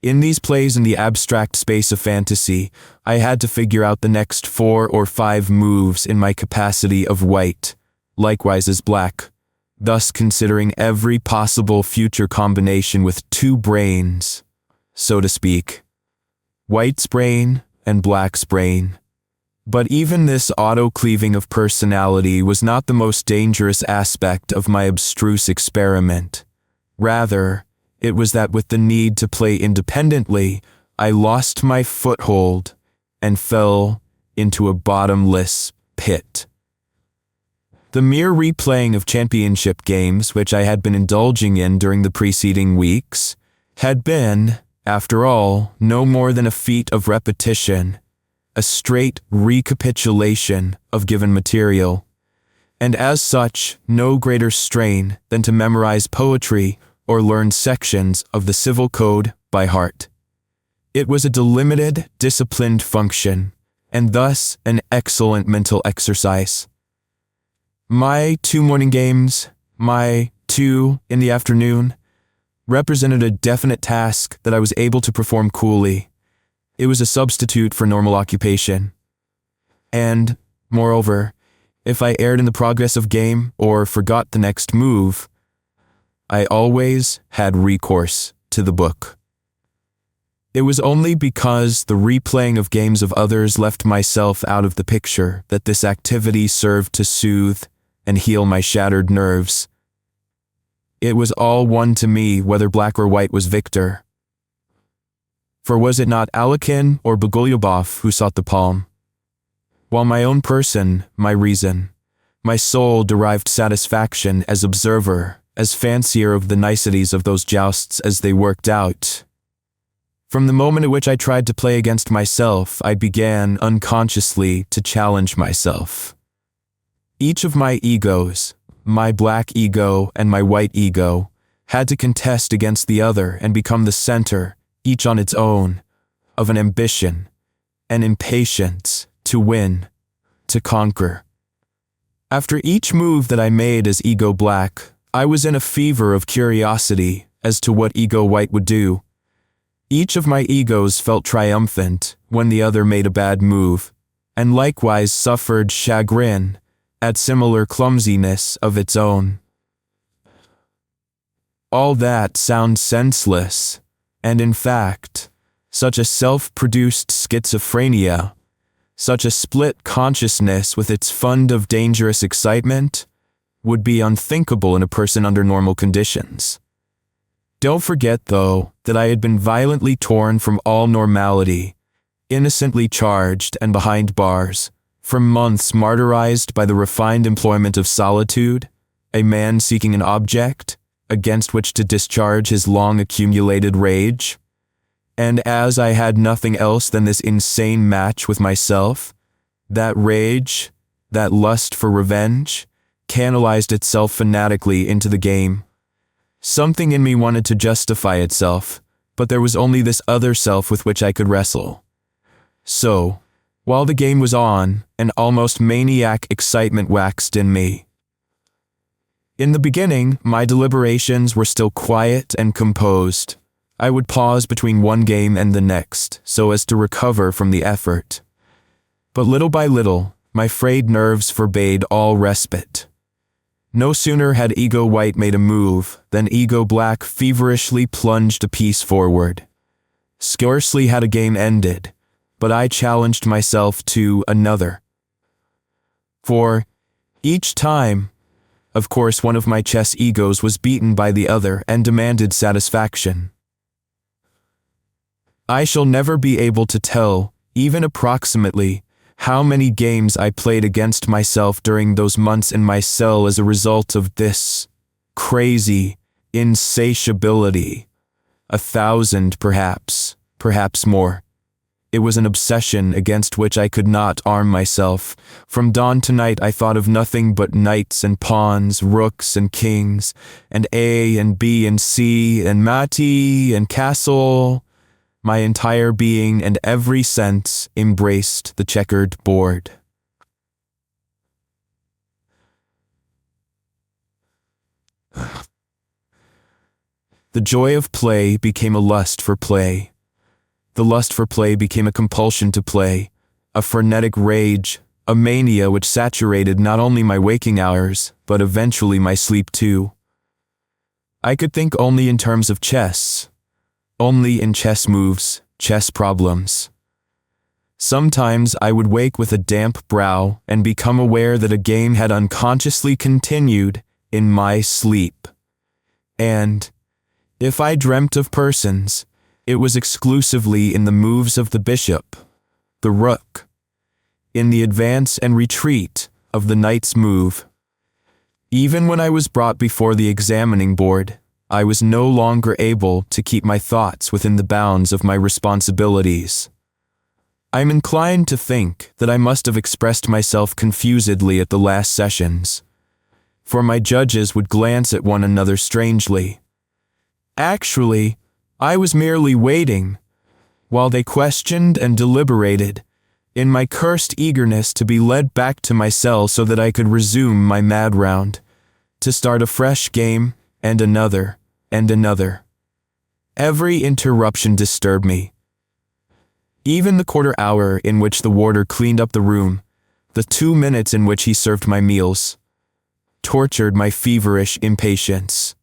In these plays in the abstract space of fantasy, I had to figure out the next 4 or 5 moves in my capacity of white, likewise as black, thus considering every possible future combination with 2 brains, so to speak. White's brain and black's brain. But even this auto-cleaving of personality was not the most dangerous aspect of my abstruse experiment. Rather, it was that with the need to play independently, I lost my foothold and fell into a bottomless pit. The mere replaying of championship games, which I had been indulging in during the preceding weeks, had been, after all, no more than a feat of repetition, a straight recapitulation of given material, and as such, no greater strain than to memorize poetry or learn sections of the civil code by heart. It was a delimited, disciplined function, and thus an excellent mental exercise. My 2 morning games, my 2 in the afternoon, represented a definite task that I was able to perform coolly. It was a substitute for normal occupation. And, moreover, if I erred in the progress of game or forgot the next move, I always had recourse to the book. It was only because the replaying of games of others left myself out of the picture that this activity served to soothe and heal my shattered nerves. It was all one to me whether black or white was victor. For was it not Alekin or Bogolyubov who sought the palm? While my own person, my reason, my soul derived satisfaction as observer, as fancier of the niceties of those jousts as they worked out. From the moment at which I tried to play against myself, I began unconsciously to challenge myself. Each of my egos, my black ego and my white ego, had to contest against the other and become the center, each on its own, of an ambition, an impatience to win, to conquer. After each move that I made as ego black, I was in a fever of curiosity as to what ego white would do. Each of my egos felt triumphant when the other made a bad move, and likewise suffered chagrin at similar clumsiness of its own. All that sounds senseless, and in fact, such a self-produced schizophrenia, such a split consciousness with its fund of dangerous excitement, would be unthinkable in a person under normal conditions. Don't forget, though, that I had been violently torn from all normality, innocently charged and behind bars, for months martyrized by the refined employment of solitude, a man seeking an object against which to discharge his long-accumulated rage. And as I had nothing else than this insane match with myself, that rage, that lust for revenge, canalized itself fanatically into the game. Something in me wanted to justify itself, but there was only this other self with which I could wrestle. So, while the game was on, an almost maniac excitement waxed in me. In the beginning, my deliberations were still quiet and composed. I would pause between one game and the next, so as to recover from the effort. But little by little, my frayed nerves forbade all respite. No sooner had ego white made a move than ego black feverishly plunged a piece forward. Scarcely had a game ended, but I challenged myself to another. For each time, of course, one of my chess egos was beaten by the other and demanded satisfaction. I shall never be able to tell, even approximately, how many games I played against myself during those months in my cell as a result of this crazy insatiability. 1,000 perhaps, perhaps more. It was an obsession against which I could not arm myself. From dawn to night I thought of nothing but knights and pawns, rooks and kings, and A and B and C and Mati and castle. My entire being and every sense embraced the checkered board. The joy of play became a lust for play. The lust for play became a compulsion to play, a frenetic rage, a mania which saturated not only my waking hours, but eventually my sleep too. I could think only in terms of chess. Only in chess moves, chess problems. Sometimes I would wake with a damp brow and become aware that a game had unconsciously continued in my sleep. And, if I dreamt of persons, it was exclusively in the moves of the bishop, the rook, in the advance and retreat of the knight's move. Even when I was brought before the examining board, I was no longer able to keep my thoughts within the bounds of my responsibilities. I'm inclined to think that I must have expressed myself confusedly at the last sessions, for my judges would glance at one another strangely. Actually, I was merely waiting, while they questioned and deliberated, in my cursed eagerness to be led back to my cell so that I could resume my mad round, to start a fresh game, and another, and another. Every interruption disturbed me. Even the quarter hour in which the warder cleaned up the room, the 2 minutes in which he served my meals, tortured my feverish impatience.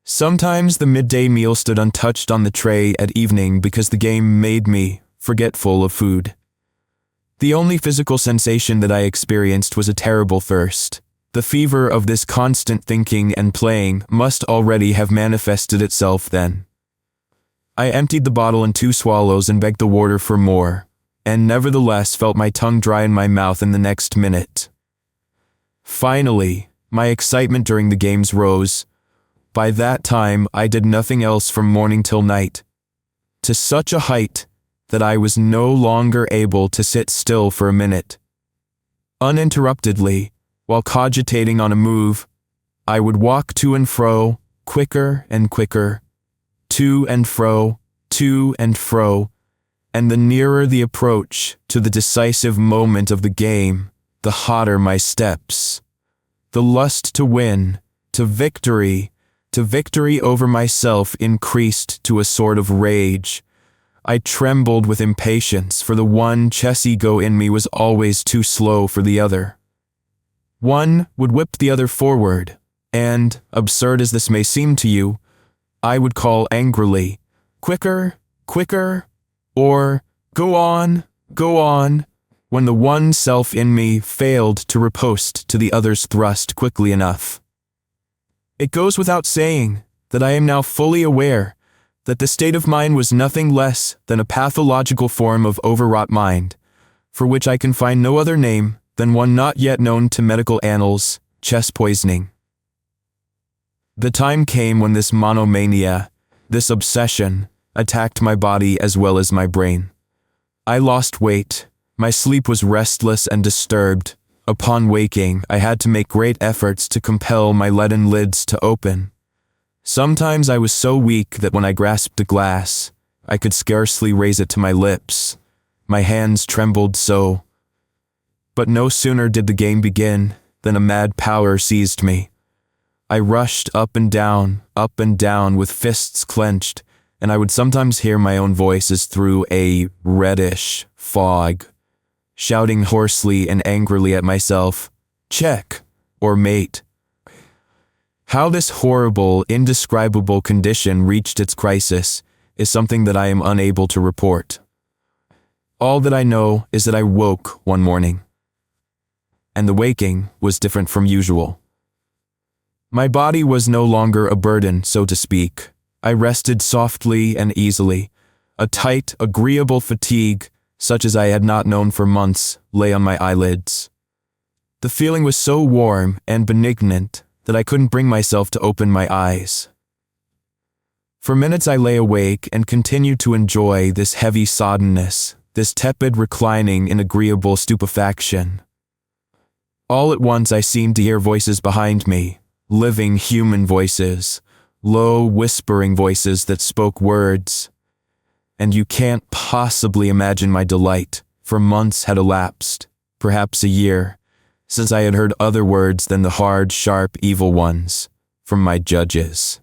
Sometimes the midday meal stood untouched on the tray at evening because the game made me forgetful of food. The only physical sensation that I experienced was a terrible thirst. The fever of this constant thinking and playing must already have manifested itself then. I emptied the bottle in 2 swallows and begged the warder for more, and nevertheless felt my tongue dry in my mouth in the next minute. Finally, my excitement during the games rose. By that time, I did nothing else from morning till night, to such a height that I was no longer able to sit still for a minute. Uninterruptedly, while cogitating on a move, I would walk to and fro, quicker and quicker, to and fro, and the nearer the approach to the decisive moment of the game, the hotter my steps. The lust to win, to victory over myself increased to a sort of rage. I trembled with impatience, for the one chess ego in me was always too slow for the other. One would whip the other forward, and, absurd as this may seem to you, I would call angrily, "Quicker, quicker," or go on, when the one self in me failed to riposte to the other's thrust quickly enough. It goes without saying that I am now fully aware that the state of mind was nothing less than a pathological form of overwrought mind, for which I can find no other name than one not yet known to medical annals: chess poisoning. The time came when this monomania, this obsession, attacked my body as well as my brain. I lost weight, my sleep was restless and disturbed. Upon waking, I had to make great efforts to compel my leaden lids to open. Sometimes I was so weak that when I grasped a glass, I could scarcely raise it to my lips. My hands trembled so. But no sooner did the game begin than a mad power seized me. I rushed up and down with fists clenched, and I would sometimes hear my own voice as through a reddish fog, shouting hoarsely and angrily at myself, "Check," or "Mate." How this horrible, indescribable condition reached its crisis is something that I am unable to report. All that I know is that I woke one morning, and the waking was different from usual. My body was no longer a burden, so to speak. I rested softly and easily. A tight, agreeable fatigue, such as I had not known for months, lay on my eyelids. The feeling was so warm and benignant that I couldn't bring myself to open my eyes. For minutes I lay awake and continued to enjoy this heavy soddenness, this tepid reclining in agreeable stupefaction. All at once I seemed to hear voices behind me, living human voices, low whispering voices that spoke words. And you can't possibly imagine my delight, for months had elapsed, perhaps a year, since I had heard other words than the hard, sharp, evil ones from my judges.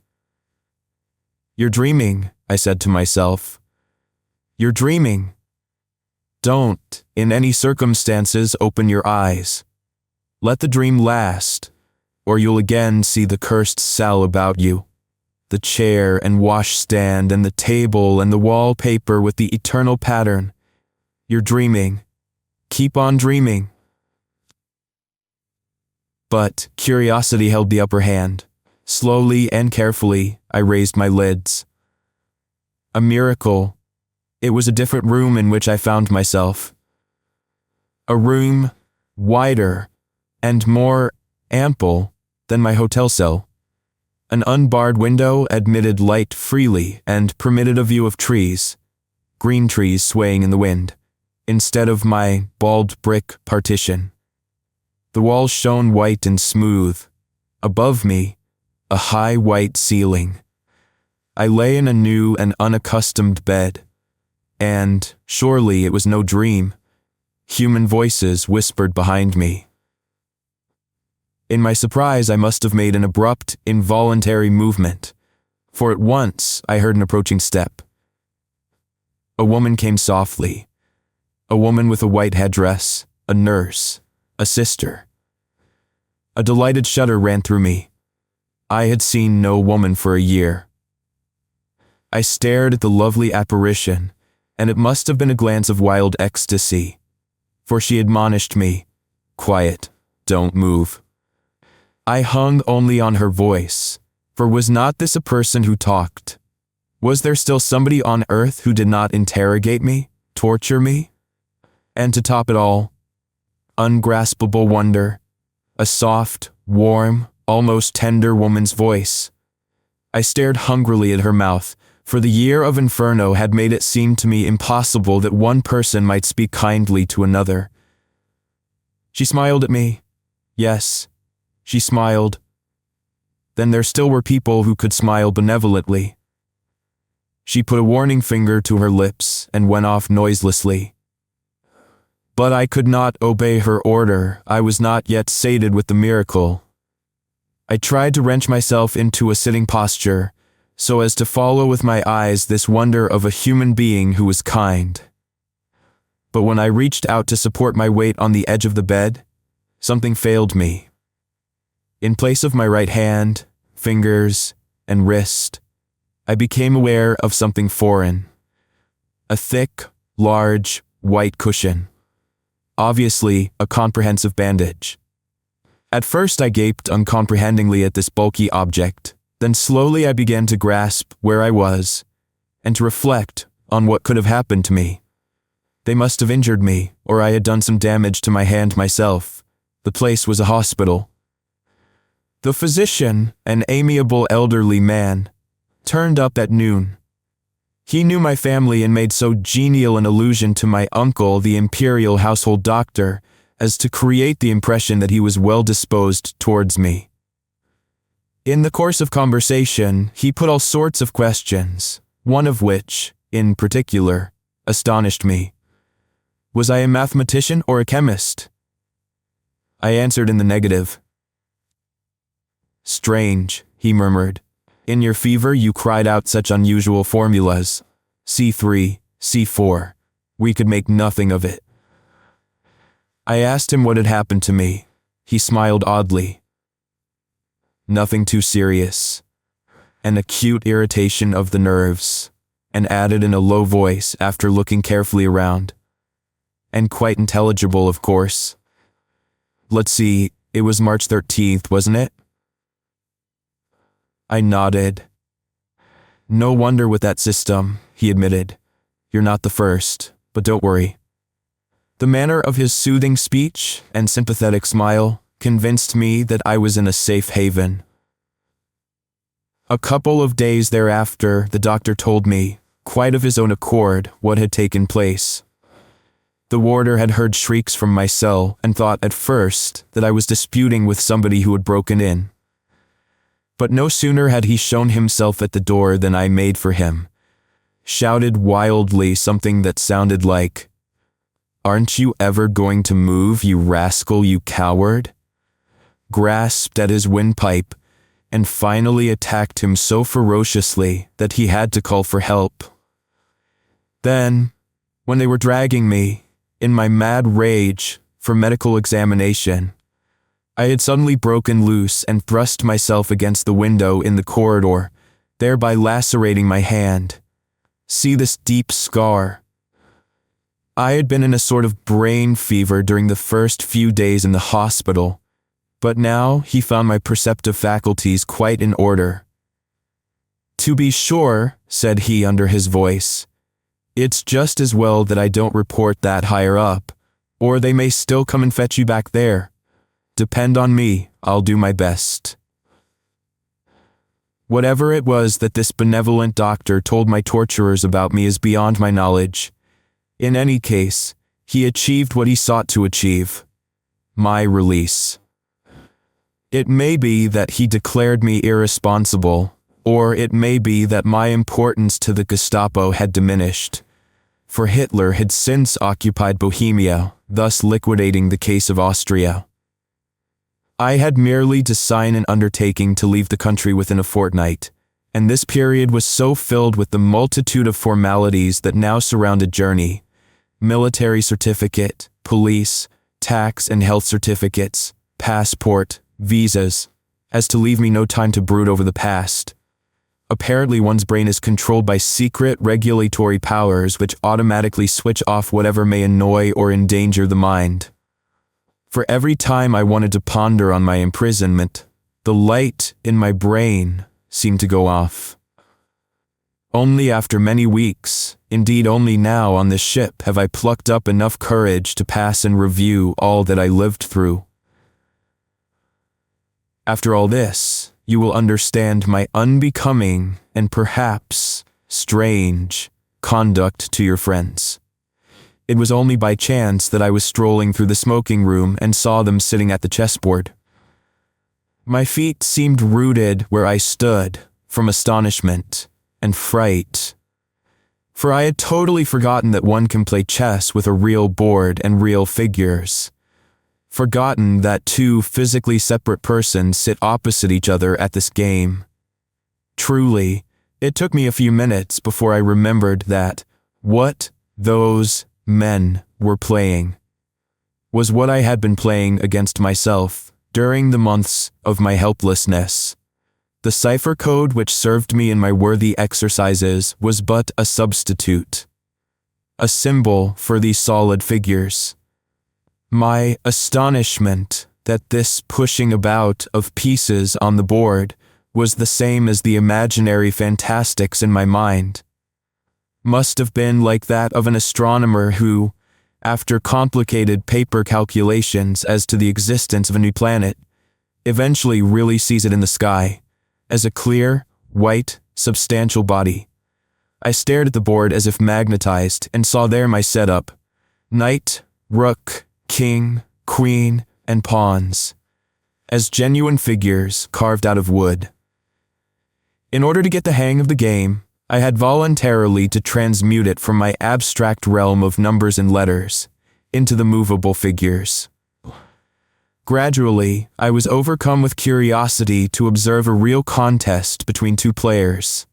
"You're dreaming," I said to myself. "You're dreaming. Don't, in any circumstances, open your eyes. Let the dream last, or you'll again see the cursed cell about you. The chair and washstand and the table and the wallpaper with the eternal pattern. You're dreaming. Keep on dreaming." But curiosity held the upper hand. Slowly and carefully, I raised my lids. A miracle. It was a different room in which I found myself. A room wider and more ample than my hotel cell. An unbarred window admitted light freely and permitted a view of trees, green trees swaying in the wind, instead of my bald brick partition. The walls shone white and smooth. Above me, a high white ceiling. I lay in a new and unaccustomed bed, and surely it was no dream. Human voices whispered behind me. In my surprise, I must have made an abrupt, involuntary movement, for at once I heard an approaching step. A woman came softly, a woman with a white headdress, a nurse, a sister. A delighted shudder ran through me. I had seen no woman for a year. I stared at the lovely apparition, and it must have been a glance of wild ecstasy, for she admonished me, "Quiet, don't move." I hung only on her voice, for was not this a person who talked? Was there still somebody on earth who did not interrogate me, torture me? And to top it all, ungraspable wonder, a soft, warm, almost tender woman's voice. I stared hungrily at her mouth, for the year of inferno had made it seem to me impossible that one person might speak kindly to another. She smiled at me. Yes, she smiled. Then there still were people who could smile benevolently. She put a warning finger to her lips and went off noiselessly. But I could not obey her order. I was not yet sated with the miracle. I tried to wrench myself into a sitting posture, so as to follow with my eyes this wonder of a human being who was kind. But when I reached out to support my weight on the edge of the bed, something failed me. In place of my right hand, fingers, and wrist, I became aware of something foreign. A thick, large, white cushion. Obviously, a comprehensive bandage. At first I gaped uncomprehendingly at this bulky object, then slowly I began to grasp where I was, and to reflect on what could have happened to me. They must have injured me, or I had done some damage to my hand myself. The place was a hospital. The physician, an amiable elderly man, turned up at noon. He knew my family and made so genial an allusion to my uncle, the imperial household doctor, as to create the impression that he was well disposed towards me. In the course of conversation, he put all sorts of questions, one of which, in particular, astonished me. Was I a mathematician or a chemist? I answered in the negative. Strange, he murmured. In your fever you cried out such unusual formulas. C3, C4. We could make nothing of it. I asked him what had happened to me. He smiled oddly. Nothing too serious. An acute irritation of the nerves, and added in a low voice after looking carefully around. And quite intelligible, of course. Let's see, it was March 13th, wasn't it? I nodded. No wonder with that system, he admitted. You're not the first, but don't worry. The manner of his soothing speech and sympathetic smile convinced me that I was in a safe haven. A couple of days thereafter, the doctor told me, quite of his own accord, what had taken place. The warder had heard shrieks from my cell and thought at first that I was disputing with somebody who had broken in. But no sooner had he shown himself at the door than I made for him, shouted wildly something that sounded like, "Aren't you ever going to move, you rascal, you coward?" Grasped at his windpipe, and finally attacked him so ferociously that he had to call for help. Then, when they were dragging me, in my mad rage, for medical examination, I had suddenly broken loose and thrust myself against the window in the corridor, thereby lacerating my hand. See this deep scar. I had been in a sort of brain fever during the first few days in the hospital, but now he found my perceptive faculties quite in order. "To be sure," said he under his voice, "it's just as well that I don't report that higher up, or they may still come and fetch you back there. Depend on me, I'll do my best." Whatever it was that this benevolent doctor told my torturers about me is beyond my knowledge. In any case, he achieved what he sought to achieve: my release. It may be that he declared me irresponsible, or it may be that my importance to the Gestapo had diminished, for Hitler had since occupied Bohemia, thus liquidating the case of Austria. I had merely to sign an undertaking to leave the country within a fortnight, and this period was so filled with the multitude of formalities that now surround a journey: military certificate, police, tax and health certificates, passport, visas, as to leave me no time to brood over the past. Apparently one's brain is controlled by secret regulatory powers which automatically switch off whatever may annoy or endanger the mind. For every time I wanted to ponder on my imprisonment, the light in my brain seemed to go off. Only after many weeks, indeed only now on this ship, have I plucked up enough courage to pass in review all that I lived through. After all this, you will understand my unbecoming and perhaps strange conduct to your friends. It was only by chance that I was strolling through the smoking room and saw them sitting at the chessboard. My feet seemed rooted where I stood from astonishment and fright, for I had totally forgotten that one can play chess with a real board and real figures, forgotten that two physically separate persons sit opposite each other at this game. Truly, it took me a few minutes before I remembered that what those men were playing was what I had been playing against myself during the months of my helplessness. The cipher code which served me in my worthy exercises was but a substitute, a symbol for these solid figures. My astonishment that this pushing about of pieces on the board was the same as the imaginary fantastics in my mind must have been like that of an astronomer who, after complicated paper calculations as to the existence of a new planet, eventually really sees it in the sky as a clear, white, substantial body. I stared at the board as if magnetized and saw there my setup: knight, rook, king, queen, and pawns, as genuine figures carved out of wood. In order to get the hang of the game, I had voluntarily to transmute it from my abstract realm of numbers and letters into the movable figures. Gradually, I was overcome with curiosity to observe a real contest between two players.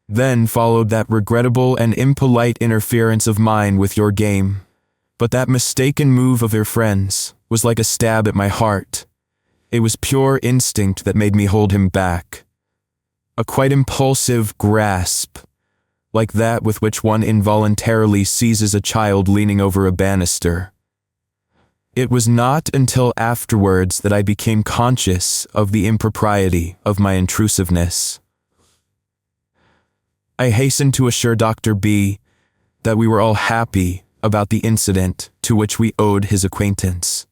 Then followed that regrettable and impolite interference of mine with your game. But that mistaken move of your friends was like a stab at my heart. It was pure instinct that made me hold him back. A quite impulsive grasp, like that with which one involuntarily seizes a child leaning over a banister. It was not until afterwards that I became conscious of the impropriety of my intrusiveness. I hastened to assure Dr. B that we were all happy about the incident to which we owed his acquaintance,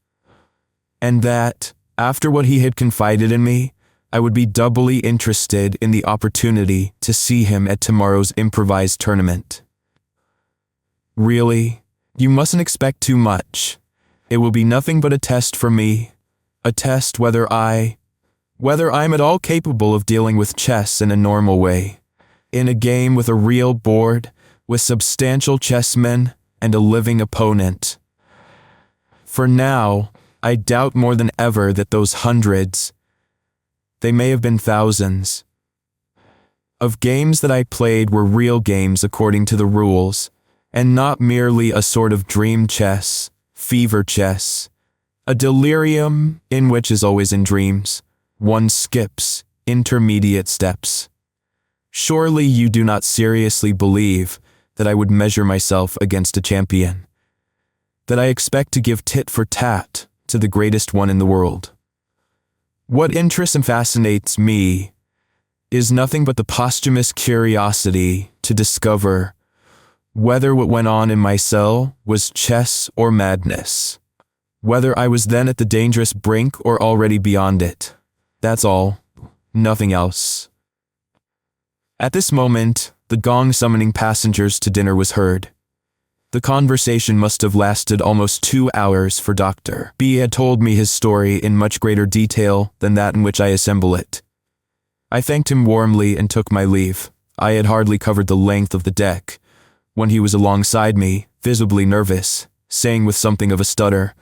and that, after what he had confided in me, I would be doubly interested in the opportunity to see him at tomorrow's improvised tournament. Really, you mustn't expect too much. It will be nothing but a test for me, a test whether I'm at all capable of dealing with chess in a normal way, in a game with a real board, with substantial chessmen, and a living opponent. For now, I doubt more than ever that those hundreds, they may have been thousands, of games that I played were real games according to the rules, and not merely a sort of dream chess, fever chess, a delirium in which, as always in dreams, one skips intermediate steps. Surely you do not seriously believe that I would measure myself against a champion, that I expect to give tit for tat to the greatest one in the world. What interests and fascinates me is nothing but the posthumous curiosity to discover whether what went on in my cell was chess or madness, whether I was then at the dangerous brink or already beyond it. That's all, nothing else. At this moment, the gong summoning passengers to dinner was heard. The conversation must have lasted almost 2 hours, for Dr. B had told me his story in much greater detail than that in which I assemble it. I thanked him warmly and took my leave. I had hardly covered the length of the deck when he was alongside me, visibly nervous, saying with something of a stutter,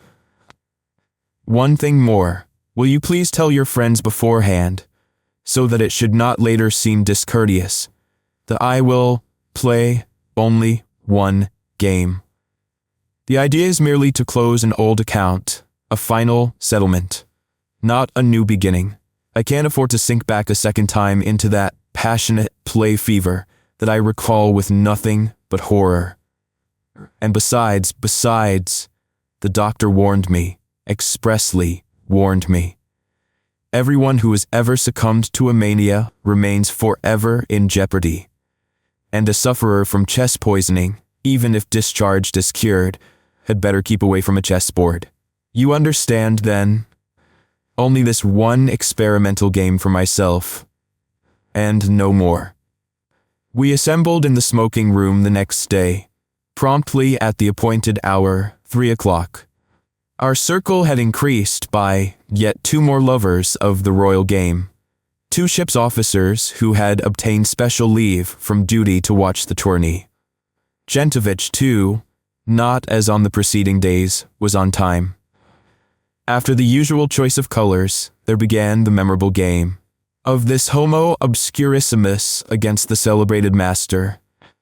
"One thing more. Will you please tell your friends beforehand, so that it should not later seem discourteous, that I will play only one game. The idea is merely to close an old account, a final settlement, not a new beginning. I can't afford to sink back a second time into that passionate play fever that I recall with nothing but horror. And besides, the doctor warned me, expressly warned me. Everyone who has ever succumbed to a mania remains forever in jeopardy. And a sufferer from chess poisoning, even if discharged as cured, had better keep away from a chessboard. You understand, then? Only this one experimental game for myself, and no more." We assembled in the smoking room the next day. Promptly at the appointed hour, 3 o'clock. Our circle had increased by yet 2 more lovers of the royal game. 2 ship's officers who had obtained special leave from duty to watch the tourney. Czentovic, too, not as on the preceding days, was on time. After the usual choice of colors, there began the memorable game. Of this homo obscurissimus against the celebrated master,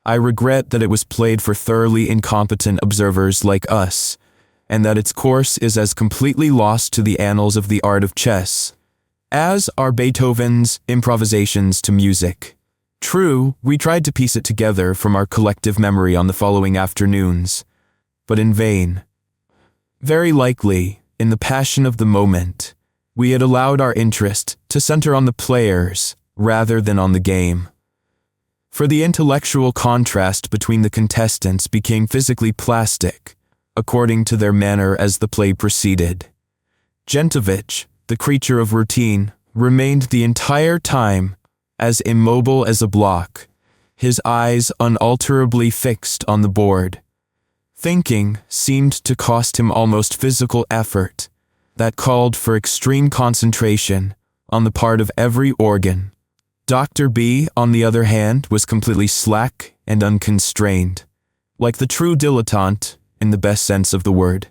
I regret that it was played for thoroughly incompetent observers like us, and that its course is as completely lost to the annals of the art of chess as are Beethoven's improvisations to music. True, we tried to piece it together from our collective memory on the following afternoons, but in vain. Very likely, in the passion of the moment, we had allowed our interest to center on the players rather than on the game. For the intellectual contrast between the contestants became physically plastic, according to their manner as the play proceeded. Czentovic, the creature of routine, remained the entire time as immobile as a block, his eyes unalterably fixed on the board. Thinking seemed to cost him almost physical effort that called for extreme concentration on the part of every organ. Dr. B, on the other hand, was completely slack and unconstrained, like the true dilettante in the best sense of the word,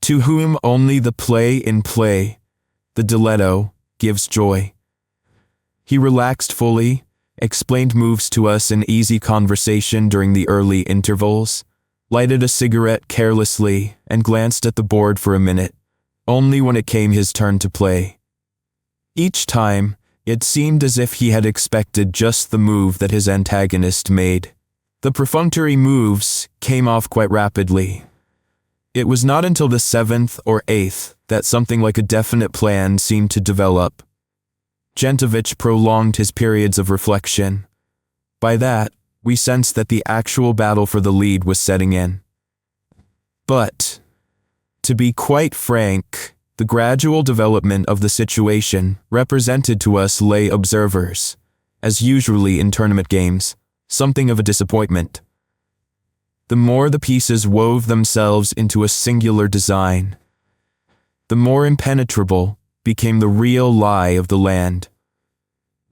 to whom only the play in play, the diletto, gives joy. He relaxed fully, explained moves to us in easy conversation during the early intervals, lighted a cigarette carelessly, and glanced at the board for a minute, only when it came his turn to play. Each time, it seemed as if he had expected just the move that his antagonist made. The perfunctory moves came off quite rapidly. It was not until the 7th or 8th that something like a definite plan seemed to develop. Czentovic prolonged his periods of reflection. By that, we sensed that the actual battle for the lead was setting in. But, to be quite frank, the gradual development of the situation represented to us lay observers, as usually in tournament games, something of a disappointment. The more the pieces wove themselves into a singular design, the more impenetrable became the real lie of the land.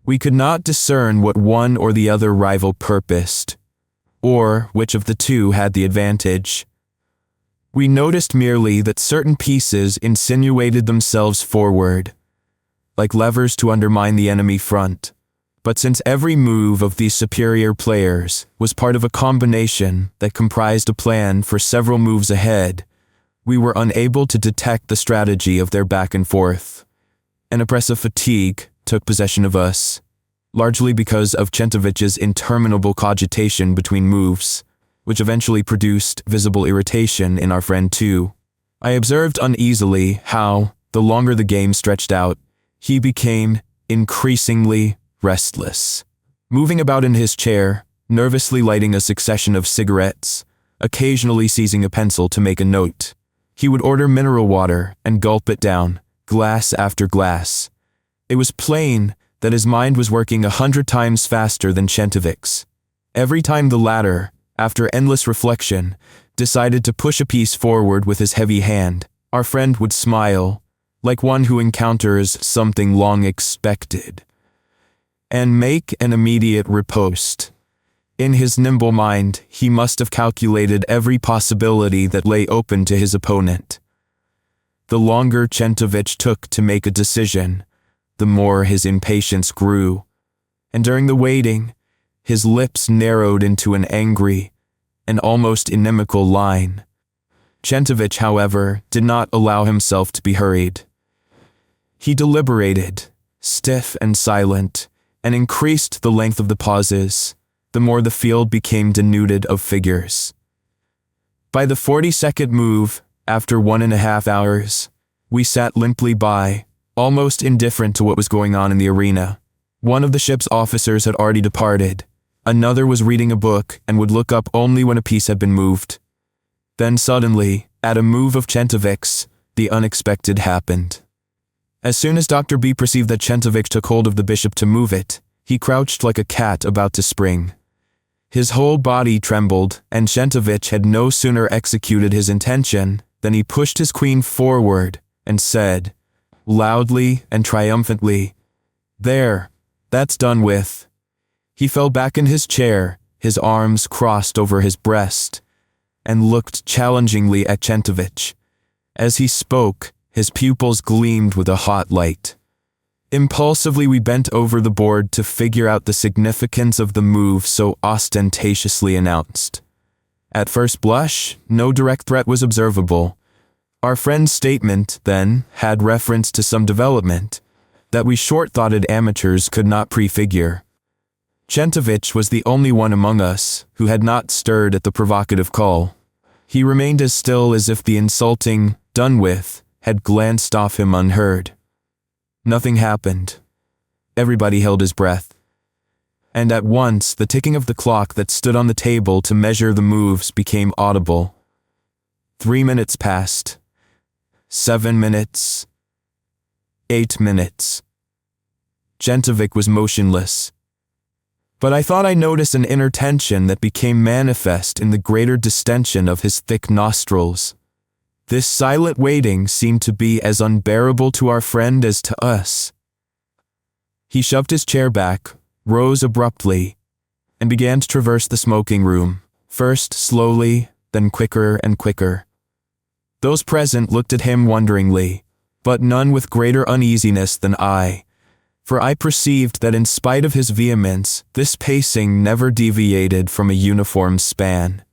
We could not discern what one or the other rival purposed, or which of the two had the advantage. We noticed merely that certain pieces insinuated themselves forward, like levers to undermine the enemy front. But since every move of these superior players was part of a combination that comprised a plan for several moves ahead, we were unable to detect the strategy of their back and forth. An oppressive fatigue took possession of us, largely because of Czentovic's interminable cogitation between moves, which eventually produced visible irritation in our friend too. I observed uneasily how, the longer the game stretched out, he became increasingly restless, moving about in his chair, nervously lighting a succession of cigarettes, occasionally seizing a pencil to make a note. He would order mineral water and gulp it down, glass after glass. It was plain that his mind was working 100 times faster than Czentovic's. Every time the latter, after endless reflection, decided to push a piece forward with his heavy hand, our friend would smile, like one who encounters something long expected, and make an immediate riposte. In his nimble mind, he must have calculated every possibility that lay open to his opponent. The longer Czentovic took to make a decision, the more his impatience grew, and during the waiting, his lips narrowed into an angry and almost inimical line. Czentovic, however, did not allow himself to be hurried. He deliberated, stiff and silent, and increased the length of the pauses, the more the field became denuded of figures. By the 42nd move, after 1.5 hours, we sat limply by, almost indifferent to what was going on in the arena. One of the ship's officers had already departed. Another was reading a book and would look up only when a piece had been moved. Then suddenly, at a move of Czentovic's, the unexpected happened. As soon as Dr. B perceived that Czentovic took hold of the bishop to move it, he crouched like a cat about to spring. His whole body trembled, and Czentovic had no sooner executed his intention than he pushed his queen forward and said, loudly and triumphantly, "There, that's done with." He fell back in his chair, his arms crossed over his breast, and looked challengingly at Czentovic. As he spoke, his pupils gleamed with a hot light. Impulsively we bent over the board to figure out the significance of the move so ostentatiously announced. At first blush, no direct threat was observable. Our friend's statement, then, had reference to some development that we short-thoughted amateurs could not prefigure. Czentovic was the only one among us who had not stirred at the provocative call. He remained as still as if the insulting "done with" had glanced off him unheard. Nothing happened. Everybody held his breath. And at once the ticking of the clock that stood on the table to measure the moves became audible. 3 minutes passed. 7 minutes. 8 minutes. Czentovic was motionless. But I thought I noticed an inner tension that became manifest in the greater distension of his thick nostrils. This silent waiting seemed to be as unbearable to our friend as to us. He shoved his chair back, rose abruptly, and began to traverse the smoking room, first slowly, then quicker and quicker. Those present looked at him wonderingly, but none with greater uneasiness than I, for I perceived that in spite of his vehemence, this pacing never deviated from a uniform span.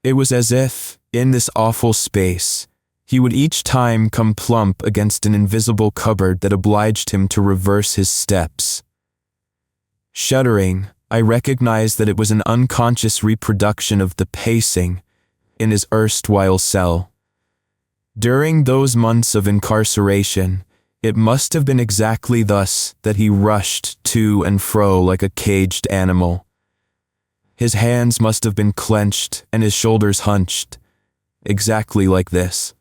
It was as if, in this awful space, he would each time come plump against an invisible cupboard that obliged him to reverse his steps. Shuddering, I recognized that it was an unconscious reproduction of the pacing in his erstwhile cell. During those months of incarceration, it must have been exactly thus that he rushed to and fro like a caged animal. His hands must have been clenched and his shoulders hunched, exactly like this.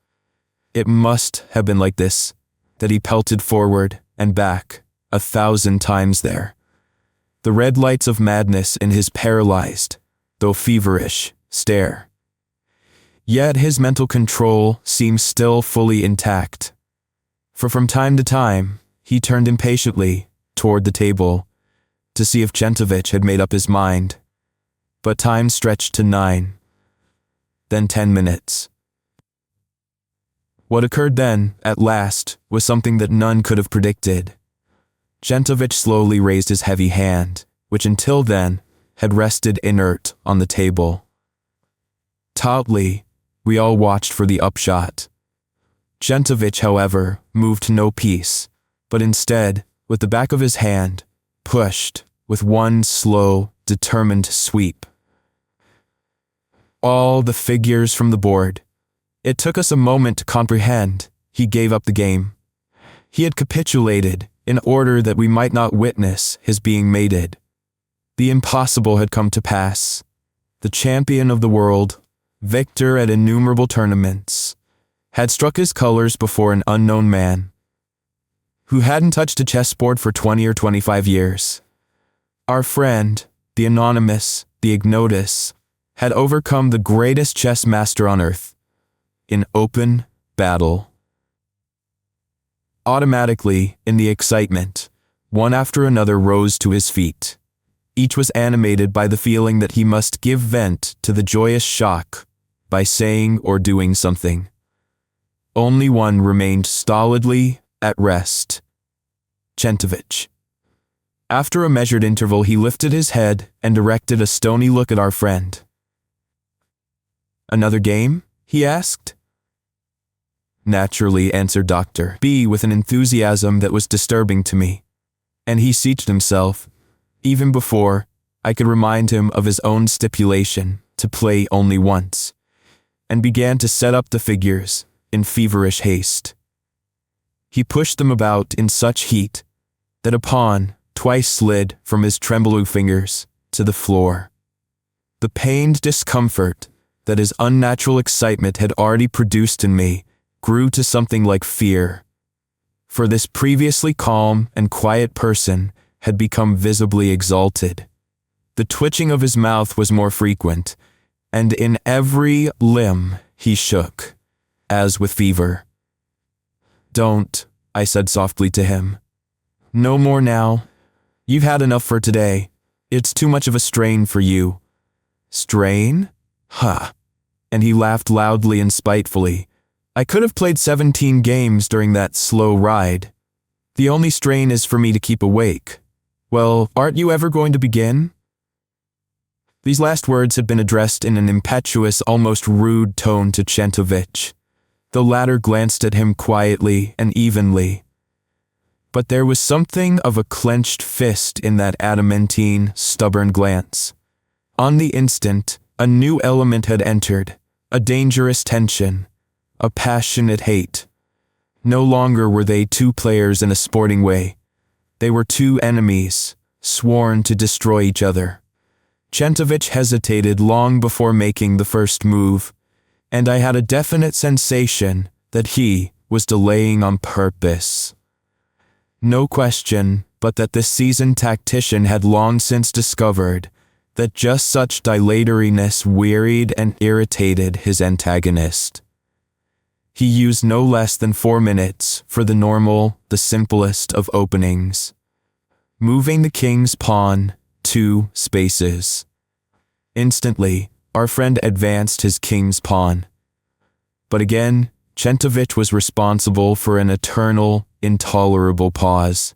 It must have been like this that he pelted forward and back 1,000 times there. The red lights of madness in his paralyzed, though feverish, stare. Yet his mental control seemed still fully intact. For from time to time, he turned impatiently toward the table to see if Czentovic had made up his mind. But time stretched to 9, then 10 minutes. What occurred then, at last, was something that none could have predicted. Czentovic slowly raised his heavy hand, which until then had rested inert on the table. Tautly, we all watched for the upshot. Czentovic, however, moved no piece, but instead, with the back of his hand, pushed with one slow, determined sweep. All the figures from the board. It took us a moment to comprehend. He gave up the game. He had capitulated in order that we might not witness his being mated. The impossible had come to pass. The champion of the world, victor at innumerable tournaments, had struck his colors before an unknown man who hadn't touched a chessboard for 20 or 25 years. Our friend, the anonymous, the ignotus, had overcome the greatest chess master on earth in open battle. Automatically, in the excitement, one after another rose to his feet. Each was animated by the feeling that he must give vent to the joyous shock by saying or doing something. Only one remained stolidly at rest: Czentovic. After a measured interval, he lifted his head and directed a stony look at our friend. "Another game?" he asked. "Naturally," answered Dr. B with an enthusiasm that was disturbing to me. And he seated himself, even before I could remind him of his own stipulation to play only once, and began to set up the figures in feverish haste. He pushed them about in such heat that a pawn twice slid from his trembling fingers to the floor. The pained discomfort that his unnatural excitement had already produced in me grew to something like fear, for this previously calm and quiet person had become visibly exalted. The twitching of his mouth was more frequent, and in every limb he shook, as with fever. "Don't," I said softly to him. "No more now. You've had enough for today. It's too much of a strain for you." "Strain? Ha!" And he laughed loudly and spitefully. "I could have played 17 games during that slow ride. The only strain is for me to keep awake. Well, aren't you ever going to begin?" These last words had been addressed in an impetuous, almost rude tone to Czentovic. The latter glanced at him quietly and evenly. But there was something of a clenched fist in that adamantine, stubborn glance. On the instant, a new element had entered, a dangerous tension, a passionate hate. No longer were they two players in a sporting way. They were two enemies, sworn to destroy each other. Czentovic hesitated long before making the first move, and I had a definite sensation that he was delaying on purpose. No question but that this seasoned tactician had long since discovered that just such dilatoriness wearied and irritated his antagonist. He used no less than 4 minutes for the normal, the simplest of openings, moving the king's pawn 2 spaces. Instantly, our friend advanced his king's pawn. But again, Czentovic was responsible for an eternal, intolerable pause.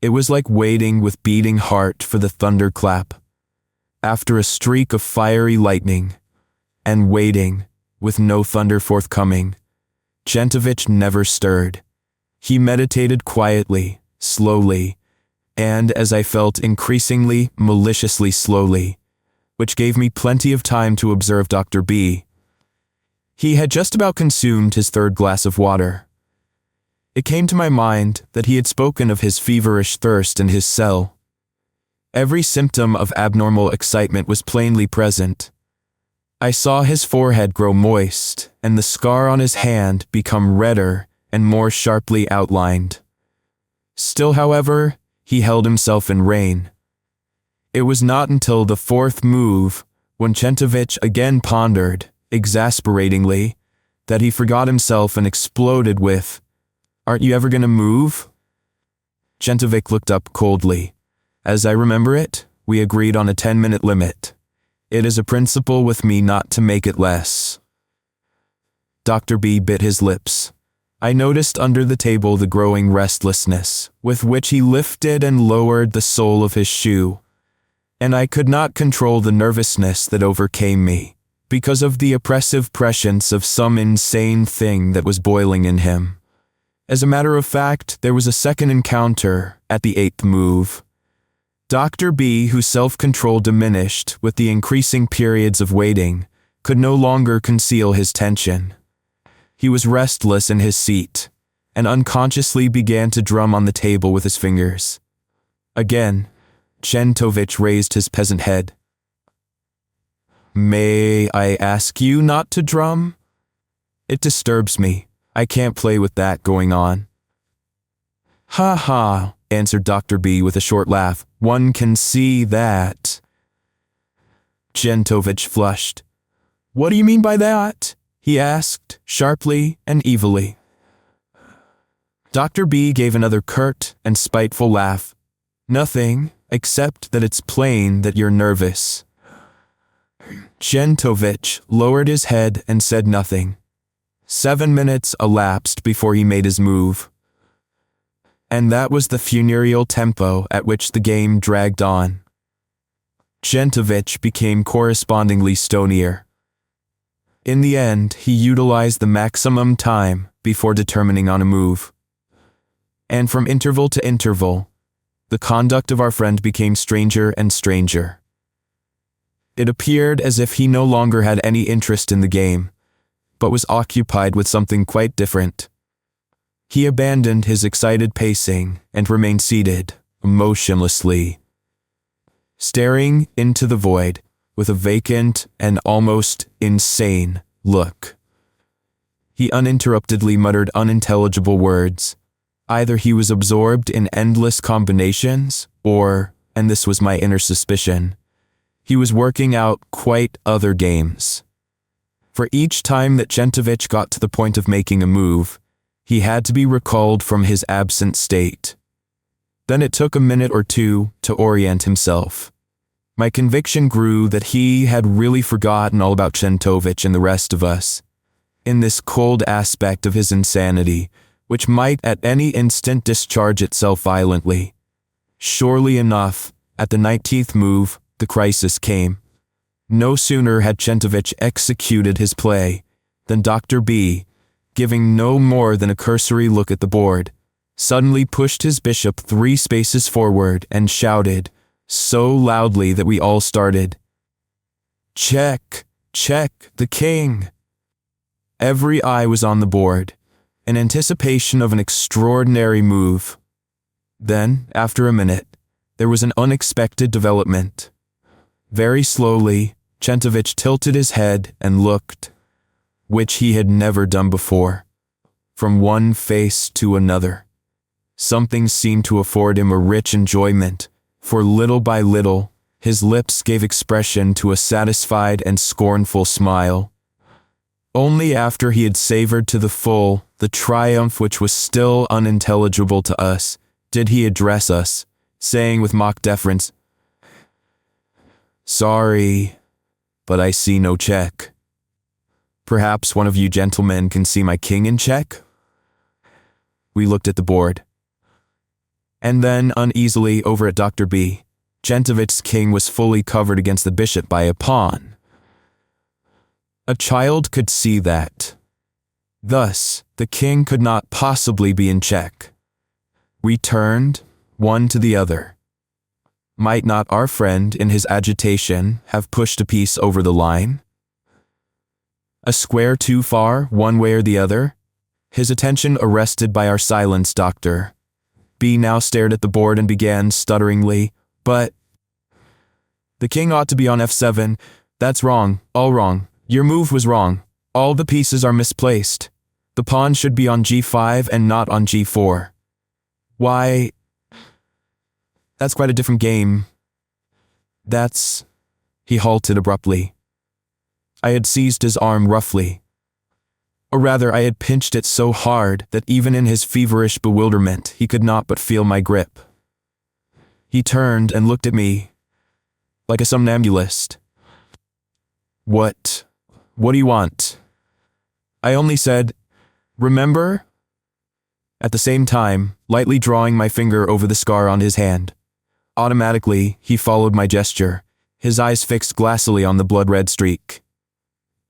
It was like waiting with beating heart for the thunderclap, after a streak of fiery lightning, and waiting, with no thunder forthcoming. Czentovic never stirred. He meditated quietly, slowly, and, as I felt, increasingly, maliciously slowly, which gave me plenty of time to observe Dr. B. He had just about consumed his 3rd glass of water. It came to my mind that he had spoken of his feverish thirst in his cell. Every symptom of abnormal excitement was plainly present. I saw his forehead grow moist, and the scar on his hand become redder and more sharply outlined. Still, however, he held himself in rein. It was not until the 4th move, when Czentovic again pondered, exasperatingly, that he forgot himself and exploded with, "Aren't you ever going to move?" Czentovic looked up coldly. "As I remember it, we agreed on a 10-minute limit. It is a principle with me not to make it less." Dr. B bit his lips. I noticed under the table the growing restlessness with which he lifted and lowered the sole of his shoe, and I could not control the nervousness that overcame me, because of the oppressive prescience of some insane thing that was boiling in him. As a matter of fact, there was a second encounter at the 8th move. Dr. B, whose self-control diminished with the increasing periods of waiting, could no longer conceal his tension. He was restless in his seat, and unconsciously began to drum on the table with his fingers. Again, Czentovic raised his peasant head. "May I ask you not to drum? It disturbs me. I can't play with that going on." "Ha ha," answered Dr. B with a short laugh. "One can see that." Czentovic flushed. "What do you mean by that?" he asked, sharply and evilly. Dr. B gave another curt and spiteful laugh. "Nothing, except that it's plain that you're nervous." Czentovic lowered his head and said nothing. 7 minutes elapsed before he made his move. And that was the funereal tempo at which the game dragged on. Czentovic became correspondingly stonier. In the end, he utilized the maximum time before determining on a move. And from interval to interval, the conduct of our friend became stranger and stranger. It appeared as if he no longer had any interest in the game, but was occupied with something quite different. He abandoned his excited pacing and remained seated, motionlessly, staring into the void with a vacant and almost insane look. He uninterruptedly muttered unintelligible words. Either he was absorbed in endless combinations, or, and this was my inner suspicion. He was working out quite other games. For each time that Czentovic got to the point of making a move, he had to be recalled from his absent state. Then it took a minute or two to orient himself. My conviction grew that he had really forgotten all about Czentovic and the rest of us. In this cold aspect of his insanity, which might at any instant discharge itself violently. Surely enough, at the 19th move, the crisis came. No sooner had Czentovic executed his play than Dr. B, giving no more than a cursory look at the board, suddenly pushed his bishop 3 spaces forward and shouted, so loudly that we all started, "Check! Check! The king!" Every eye was on the board, in anticipation of an extraordinary move. Then, after a minute, there was an unexpected development. Very slowly, Czentovic tilted his head and looked, which he had never done before, from one face to another. Something seemed to afford him a rich enjoyment, for little by little, his lips gave expression to a satisfied and scornful smile. Only after he had savored to the full the triumph which was still unintelligible to us, did he address us, saying with mock deference, "Sorry, but I see no check. Perhaps one of you gentlemen can see my king in check?" We looked at the board. And then, uneasily over at Dr. B, Czentovic's king was fully covered against the bishop by a pawn. A child could see that. Thus, the king could not possibly be in check. We turned, one to the other. Might not our friend, in his agitation, have pushed a piece over the line? A square too far, one way or the other? His attention arrested by our silence, Dr. B now stared at the board and began stutteringly, "But the king ought to be on f7. That's wrong, all wrong. Your move was wrong. All the pieces are misplaced. The pawn should be on g5 and not on g4. Why, that's quite a different game. That's..." He halted abruptly. I had seized his arm roughly. Or rather, I had pinched it so hard that even in his feverish bewilderment, he could not but feel my grip. He turned and looked at me, like a somnambulist. What do you want?" I only said, "Remember?" At the same time, lightly drawing my finger over the scar on his hand. Automatically, he followed my gesture, his eyes fixed glassily on the blood-red streak.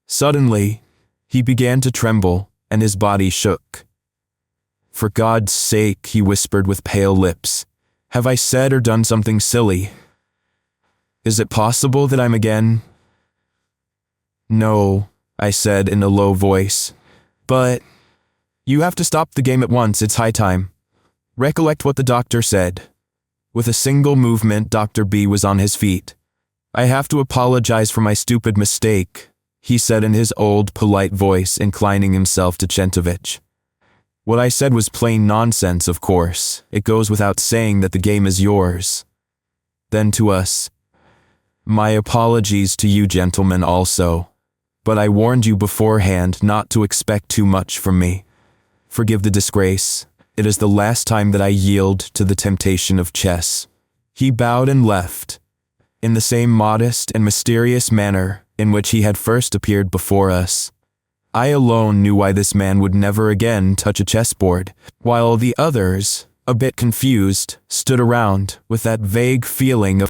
Suddenly, he began to tremble, and his body shook. "For God's sake," he whispered with pale lips, "have I said or done something silly? Is it possible that I'm again—" "No," I said in a low voice, "but you have to stop the game at once, it's high time. Recollect what the doctor said." With a single movement, Dr. B was on his feet. "I have to apologize for my stupid mistake," he said in his old, polite voice, inclining himself to Czentovic. "What I said was plain nonsense, of course. It goes without saying that the game is yours." Then to us, "My apologies to you gentlemen also. But I warned you beforehand not to expect too much from me. Forgive the disgrace. It is the last time that I yield to the temptation of chess." He bowed and left, in the same modest and mysterious manner in which he had first appeared before us. I alone knew why this man would never again touch a chessboard, while the others, a bit confused, stood around with that vague feeling of